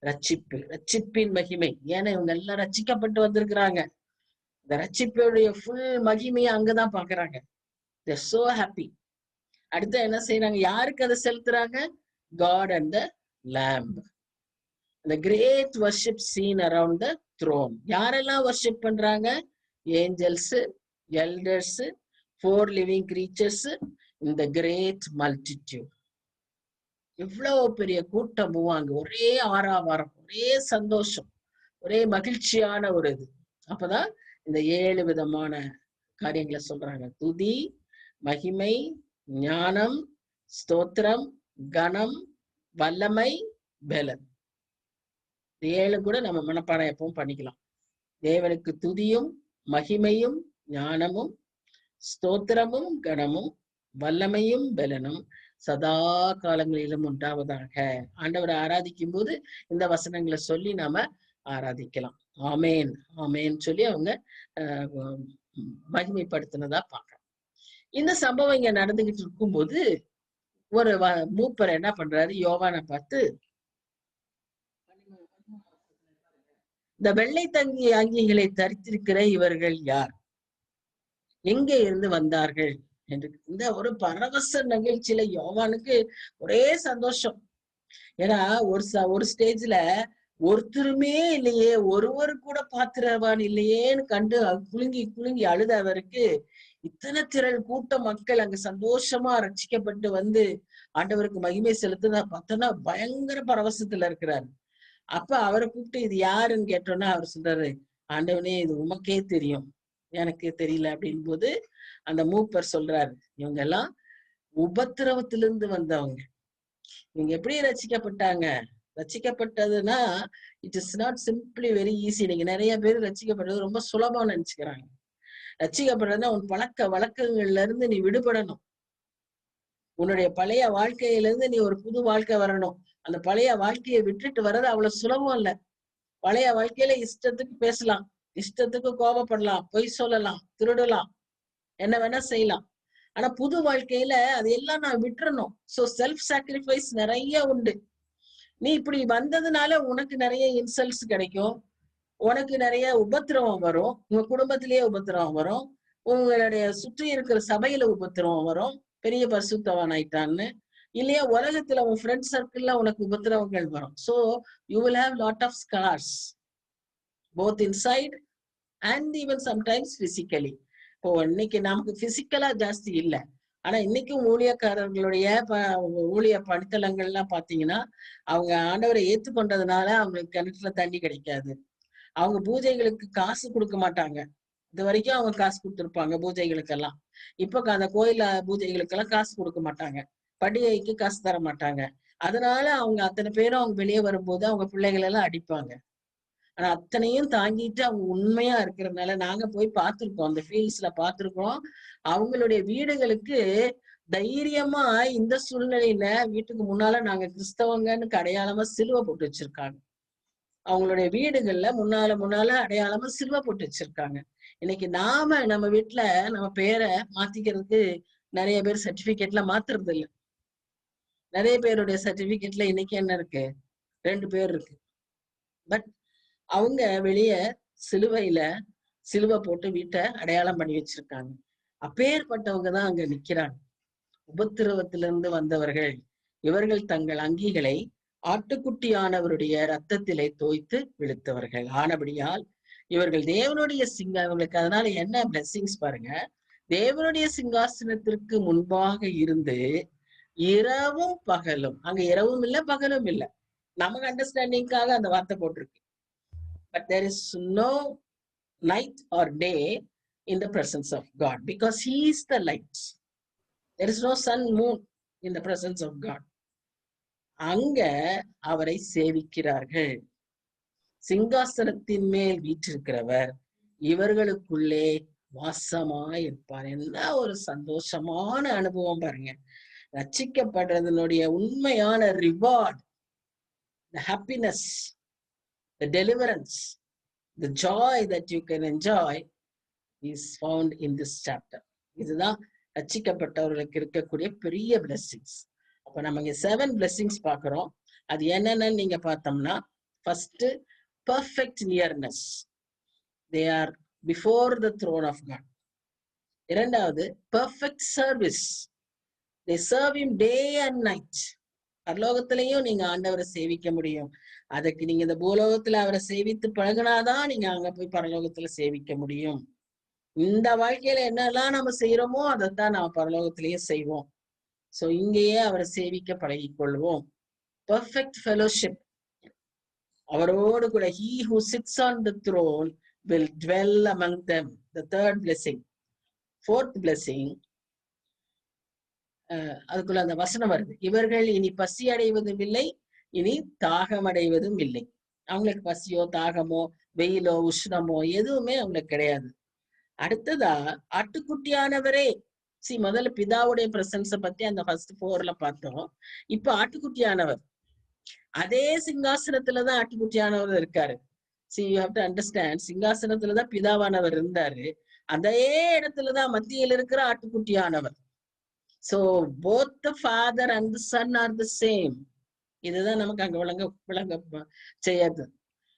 ரட்சிப்பு, ரட்சிப்பின் மகிமை. ஏன்னா இவங்க எல்லாம் ரட்சிக்கப்பட்டு வந்திருக்கிறாங்க. இந்த ரட்சிப்புடைய ஃபுல் மகிமையை அங்கதான் பாக்குறாங்க. they're so happy. அடுத்து என்ன செய்யறாங்க? யாருக்கு அதை செலுத்துறாங்க? God and the lamb. The great worship scene around the throne. யாரெல்லாம் worship பண்றாங்க? Angels, elders, 4 living creatures in the great multitude. இவ்வளவு பெரிய கூட்டமும் அங்க ஒரே ஆரவாரம், ஒரே சந்தோஷம், ஒரே மகிழ்ச்சியான ஒரு இது. அப்பதான் இந்த 7 விதமான காரியங்களை சொல்றாங்க: துதி, மகிமை, ஞானம், ஸ்தோத்திரம், கனம், வல்லமை, பலன். 7 கூட நம்ம மனப்பாடம் எப்பவும் பண்ணிக்கலாம். தேவனுக்கு துதியும் மகிமையும் ஞானமும் ஸ்தோத்திரமும் கனமும் வல்லமையும் பலனும் சதா காலங்களிலும் உண்டாவதாக. ஆண்டவரை ஆராதிக்கும் போது இந்த வசனங்களை சொல்லி நாம ஆராதிக்கலாம். ஆமேன் ஆமேன் சொல்லி அவங்க மகிமைப்படுத்தினதா பார்க்கலாம். இந்த சம்பவம் இங்க நடந்துகிட்டு இருக்கும்போது ஒரு மூப்பர் என்ன பண்றாரு, யோவானை பார்த்து, இந்த வெள்ளை தங்கி அங்கிகளை தரித்திருக்கிற இவர்கள் யார், எங்கே இருந்து வந்தார்கள் என்று. இந்த ஒரு பரவச நிகழ்ச்சியில யோவானுக்கு ஒரே சந்தோஷம். ஏன்னா ஒரு ஸ்டேஜ்ல ஒருத்தருமே இல்லையே, ஒருவர் கூட பாத்திரவான் இல்லையேன்னு கண்டு குலுங்கி குலுங்கி அழுத அவருக்கு இத்தனை திரள் கூட்ட மக்கள் அங்க சந்தோஷமா ரட்சிக்கப்பட்டு வந்து ஆண்டவருக்கு மகிமை செலுத்துனா பார்த்தோன்னா பயங்கர பரவசத்துல இருக்கிறாரு. அப்ப அவரை கூப்பிட்டு இது யாருன்னு கேட்டோன்னா அவர் சொல்றாரு, ஆண்டவனே இது உமக்கே தெரியும், எனக்கு தெரியல அப்படின் போது அந்த மூப்பர் சொல்றாரு, இவங்க எல்லாம் உபத்திரவத்திலிருந்து வந்தவங்க. இவங்க எப்படி ரட்சிக்கப்பட்டாங்க? ரட்சிக்கப்பட்டதுன்னா it is not simply very easy. நீங்க நிறைய பேர் ரட்சிக்கப்பட்டது ரொம்ப சுலபம் நினைச்சுக்கிறாங்க. ரட்சிக்கப்படுறதுன்னா உன் பழக்க வழக்கங்கள்ல இருந்து நீ விடுபடணும். உன்னுடைய பழைய வாழ்க்கையில இருந்து நீ ஒரு புது வாழ்க்கை வரணும். அந்த பழைய வாழ்க்கையை விட்டுட்டு வர்றது அவ்வளவு சுலபம் இல்ல. பழைய வாழ்க்கையில இஷ்டத்துக்கு பேசலாம், இஷ்டத்துக்கு கோபப்படலாம், பொய் சொல்லலாம், திருடலாம், என்ன வேணா செய்யலாம். ஆனா புது வாழ்க்கையில அது எல்லாம் நான் விட்டுறணும். சோ செல்ஃப் சாக்ரிஃபைஸ் நிறைய உண்டு. நீ இப்படி வந்ததுனால உனக்கு நிறைய இன்சல்ட்ஸ் கிடைக்கும், உனக்கு நிறைய உபத்திரவம் வரும், உங்க குடும்பத்திலேயே உபத்திரவம் வரும், உங்களுடைய சுற்றி இருக்கிற சபையில உபத்திரவம் வரும், பெரிய பரிசுத்தவான் ஆயிட்டான்னு, இல்லையா உலகத்துல உன் ஃப்ரெண்ட் சர்க்கிள்ல உனக்கு உபத்திரவங்கள் வரும். So you will have lot of scars both inside and even sometimes physically. இப்போ இன்னைக்கு நமக்கு பிசிக்கலா ஜாஸ்தி இல்லை, ஆனா இன்னைக்கும் ஊழியக்காரர்களுடைய ஊழிய பணித்தளங்கள்லாம் பாத்தீங்கன்னா அவங்க ஆண்டவரை ஏற்றுக்கொண்டதுனால அவங்களுக்கு கிணற்றுல தண்ணி கிடைக்காது. அவங்க பூஜைகளுக்கு காசு கொடுக்க மாட்டாங்க. இது வரைக்கும் அவங்க காசு கொடுத்துருப்பாங்க பூஜைகளுக்கெல்லாம். இப்ப அந்த கோயில பூஜைகளுக்கெல்லாம் காசு கொடுக்க மாட்டாங்க, பண்டிகைக்கு காசு தர மாட்டாங்க. அதனால அவங்க அத்தனை பேரும் அவங்க வெளியே வரும்போது அவங்க பிள்ளைகள் எல்லாம் அடிப்பாங்க. ஆனா அத்தனையும் தாங்கிட்டு அவங்க உண்மையா இருக்கிறதுனால நாங்க போய் பார்த்திருக்கோம், அந்த ஃபீல்ட்ஸ்ல பார்த்திருக்கோம். அவங்களுடைய வீடுகளுக்கு தைரியமா இந்த சூழ்நிலையில வீட்டுக்கு முன்னால நாங்க கிறிஸ்தவங்கன்னு அடையாளமா சிலுவை போட்டு வச்சிருக்காங்க. அவங்களுடைய வீடுகள்ல முன்னால அடையாளமா சிலுவை போட்டு வச்சிருக்காங்க. இன்னைக்கு நாம நம்ம வீட்டுல நம்ம பேரை மாத்திக்கிறதுக்கு நிறைய பேர் சர்டிபிகேட்ல மாத்துறது இல்லை. நிறைய பேருடைய சர்டிபிகேட்ல இன்னைக்கு என்ன இருக்கு, 2 பேர் இருக்கு. பட் அவங்க வெளிய சிலுவையில சிலுவை போட்டு வீட்டை அடையாளம் பண்ணி வச்சிருக்காங்க. அப்பேற்பட்டவங்கதான் அங்க நிக்கிறாங்க. உபத்திரவத்திலிருந்து வந்தவர்கள் இவர்கள் தங்கள் அங்கிகளை ஆட்டுக்குட்டியானவருடைய ரத்தத்திலே தோய்த்து விழுத்தவர்கள் ஆனபடியால் இவர்கள் தேவனுடைய அவங்களுக்கு அதனால என்ன பிளெஸிங்ஸ் பாருங்க, தேவனுடைய சிங்காசனத்திற்கு முன்பாக இருந்து இரவும் பகலும், அங்க இரவும் இல்லை பகலும் இல்லை, நமக்கு அண்டர்ஸ்டாண்டிங்காக அந்த வார்த்தை போட்டிருக்கு. But there is no night or day in the presence of God because He is the light. There is no sun, moon in the presence of God. அங்க அவரை சேவிக்கிறார்கள். சிங்காசனத்தின் மேல் வீற்றிருக்கிறவர் இவர்களுக்குள்ளே வாசமாய் இருப்பார். என்ன ஒரு சந்தோஷமான அனுபவம் பாருங்க. ரட்சிக்கப்படுறதனுடைய உண்மையான reward, the happiness, the deliverance, the joy that you can enjoy is found in this chapter. இதுதான் ரட்சிக்கப்பட்டவர்களுக்கு இருக்கக்கூடிய பெரிய blessings. அப்ப நம்ம இங்க 7 blessings பார்க்கிறோம். அது என்னன்னு நீங்க பார்த்தோம்னா, first perfect nearness, they are before the throne of God. இரண்டாவது perfect service, they serve him day and night. பரலோகத்திலையும் நீங்க ஆண்டவரை சேவிக்க முடியும். அதுக்கு நீங்க இந்த பூலோகத்துல அவரை சேவித்து பழகினாதான் நீங்க அங்க போய் பரலோகத்துல சேவிக்க முடியும். இந்த வாழ்க்கையில என்னெல்லாம் நம்ம செய்யறோமோ அதைத்தான் நாம பரலோகத்திலேயே செய்வோம். சோ இங்கேயே அவரை சேவிக்க பழகிக் கொள்வோம். பெர்ஃபெக்ட் ஃபெலோஷிப், அவரோடு கூட he who sits on the throne will dwell among them. The third blessing. Fourth blessing, அதுக்குள்ள அந்த வசனம் வருது, இவர்கள் இனி பசி அடைவதும் இல்லை, இனி தாகம் அடைவதும் இல்லை. அவங்களுக்கு பசியோ தாகமோ வெயிலோ உஷ்ணமோ எதுவுமே அவங்களுக்கு கிடையாது. அடுத்ததா ஆட்டுக்குட்டியானவரே, முதல்ல பிதாவுடைய பிரசன்ஸ பத்தி அந்த ஃபர்ஸ்ட் 4ல பார்த்தோம். இப்ப ஆட்டுக்குட்டியானவர் அதே சிங்காசனத்துலதான் ஆட்டுக்குட்டியானவர் இருக்காரு. See, you have to understand, சிங்காசனத்துலதான் பிதாவானவர் இருந்தாரு, அதே இடத்துலதான் மத்தியில் இருக்கிற ஆட்டுக்குட்டியானவர். So both the father and the son are the same. இதுதான் நமக்கு அங்க விளங்க செய்யாது.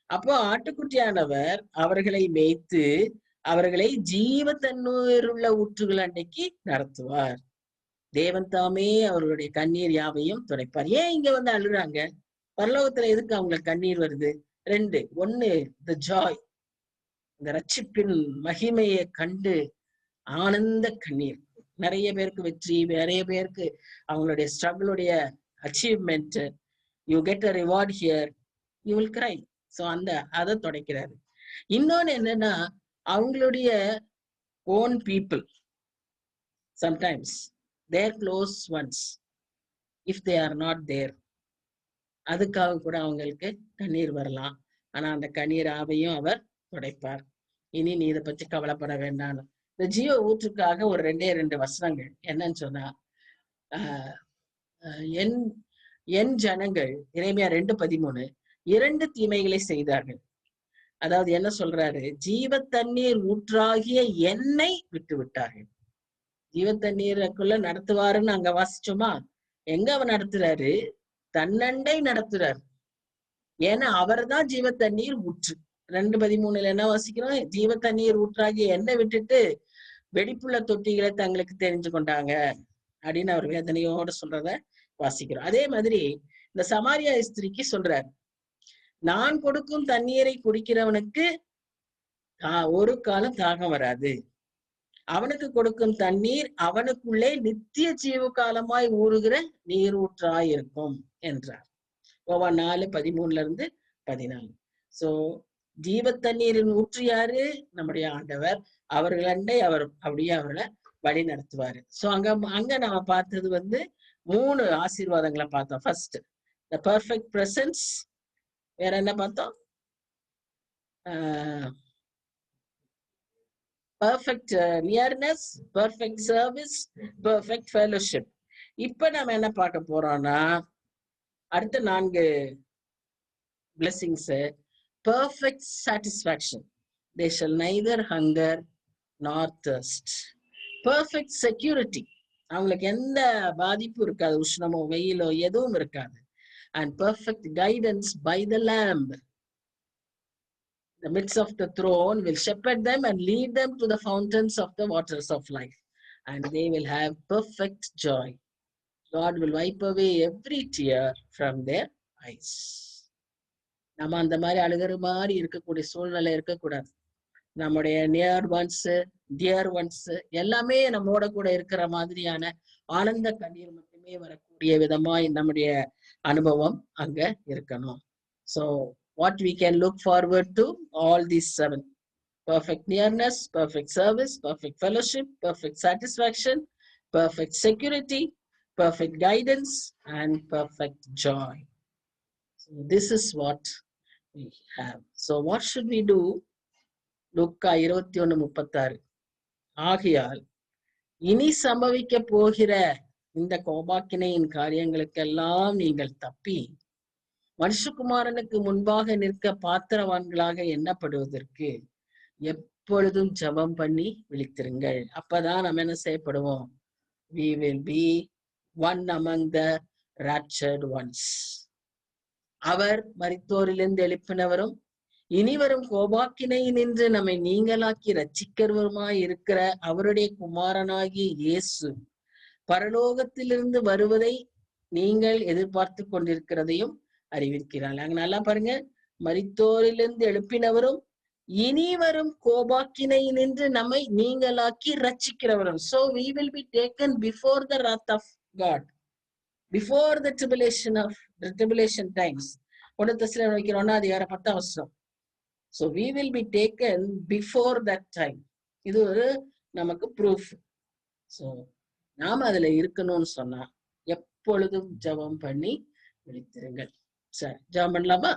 அப்போ ஆட்டுக்குட்டியானவர் அவர்களை மேய்த்து அவர்களை ஜீவ தண்ணீருள்ள ஊற்றுகள் அன்னைக்கு நடத்துவார். தேவன் தாமே அவர்களுடைய கண்ணீர் யாவையும் துடைப்பார். ஏன் இங்க வந்து அழுறாங்க? பரலோகத்துல எதுக்கு அவங்களுக்கு கண்ணீர் வருது? 2. 1, the joy, இந்த ரட்சிப்பின் மகிமையை கண்டு ஆனந்த கண்ணீர். நிறைய பேருக்கு வெற்றி, நிறைய பேருக்கு அவங்களுடைய ஸ்ட்ரகிளுடைய achievement, you get a reward here, you will cry. So அதை துடைக்கிறாரு. இன்னொன்னு என்னன்னா, அவங்களுடைய own people, sometimes their close ones, if they are not there, அதுக்காக கூட அவங்களுக்கு கண்ணீர் வரலாம். ஆனா அந்த கண்ணீர் ஆவையும் அவர் துடைப்பார். இனி நீ இதை பத்தி கவலைப்பட வேண்டாம். இந்த ஜீவ ஊற்றுக்காக ஒரு 2 வசனங்கள் என்னன்னு சொன்னா, என் ஜனங்கள், இறைமையா 2:13, 2 தீமைகளை செய்தார்கள். அதாவது என்ன சொல்றாரு? ஜீவ தண்ணீர் ஊற்றாகிய என்னை விட்டு விட்டார்கள். ஜீவ தண்ணீருக்குள்ள நடத்துவாருன்னு அங்க வாசிச்சோமா? எங்க அவர் நடத்துறாரு? தன்னண்டை நடத்துறாரு. ஏன்னா அவர் தான் ஜீவ தண்ணீர் ஊற்று. 2:13 என்ன வாசிக்கிறோம்? ஜீவ தண்ணீர் ஊற்றாகிய எண்ணெய் விட்டுட்டு வெடிப்புள்ள தொட்டிகளை தங்களுக்கு தெரிஞ்சு கொண்டாங்க அப்படின்னு அவர் வேதனையோட சொல்றத வாசிக்கிறோம். அதே மாதிரி இந்த சமாரியா ஸ்திரிக்கு சொல்றாரு, நான் கொடுக்கும் தண்ணீரை குடிக்கிறவனுக்கு ஒரு காலம் தாகம் வராது, அவனுக்கு கொடுக்கும் தண்ணீர் அவனுக்குள்ளே நித்திய ஜீவ காலமாய் ஊறுகிற நீர் ஊற்றாய் இருக்கும் என்றார். யோவான் 4:13-14. சோ ஜீவ தண்ணீரின் ஊற்று யாரு? நம்முடைய ஆண்டவர். அவர்களண்டை அவர் அப்படியே அவர்களை வழி நடத்துவாரு. சோ அங்க நாம பார்த்தது வந்து 3 ஆசீர்வாதங்களை பார்த்தோம். First the perfect presence. வேற என்ன பார்த்தோம்? perfect nearness, perfect service, perfect fellowship. இப்ப நம்ம என்ன பார்க்க போறோம்னா, அடுத்த 4 blessings. Perfect satisfaction. They shall neither hunger nor thirst. Perfect security. அவங்களுக்கு எந்த பாதிப்பும் இருக்காது, உஷ்ணமோ வெயிலோ எதுவும் இருக்காது. And perfect guidance by the Lamb. The midst of the throne will shepherd them and lead them to the fountains of the waters of life. And they will have perfect joy. God will wipe away every tear from their eyes. நம்ம அந்த மாதிரி அழுகிற மாதிரி இருக்கக்கூடிய சூழ்நிலை இருக்கக்கூடாது. நம்முடைய near once, dear once எல்லாமே நம்மோட கூட இருக்கிற மாதிரியான ஆனந்த கண்ணீர் மட்டுமே வரக்கூடிய விதமாய் நம்முடைய அனுபவம் அங்க இருக்கணும். So what we can look forward to, all these 7: perfect nearness, perfect service, perfect fellowship, perfect satisfaction, perfect security, perfect guidance, and perfect joy. So this is what we have. So what should we do? லூக்கா 21:36. ஆகையால் இனி சம்பவிக்க போகிற இந்த கோபாக்கினையின் காரியங்களுக்கெல்லாம் நீங்கள் தப்பி மனுஷகுமாரனுக்கு முன்பாக நிற்க பாத்திரவான்களாக எண்ணப்படுவதற்கு எப்பொழுதும் ஜெபம் பண்ணி விழித்திருங்கள். அப்பதான் நம்ம என்ன செய்யப்படுவோம்? We will be one among the raptured ones. அவர் மரித்தோரிலிருந்து எழுப்பினவரும் இனிவரும் கோபாக்கினை நின்று நம்மை நீங்களாக்கி ரட்சிக்கிறவருமாய் இருக்கிற அவருடைய குமாரனாகிய இயேசு பரலோகத்திலிருந்து வருவதை நீங்கள் எதிர்பார்த்து கொண்டிருக்கிறதையும் அறிவிக்கிறார். அங்க நல்லா பாருங்க, மரித்தோரிலிருந்து எழுப்பினவரும் இனி வரும் கோபாக்கினை நின்று நம்மை நீங்களாக்கி ரட்சிக்கிறவரும். So we will be taken before the wrath of God, before the tribulation times. 1 தெசலோனிக்கேயர் 1:10. So we will be taken before that time. இது ஒரு நமக்கு proof. So நாம அதுல இருக்கணும்னு சொன்னா எப்பொழுதும் ஜெபம் பண்ணி விழித்திருங்கள். சரி, ஜெபம் பண்ணலாமா?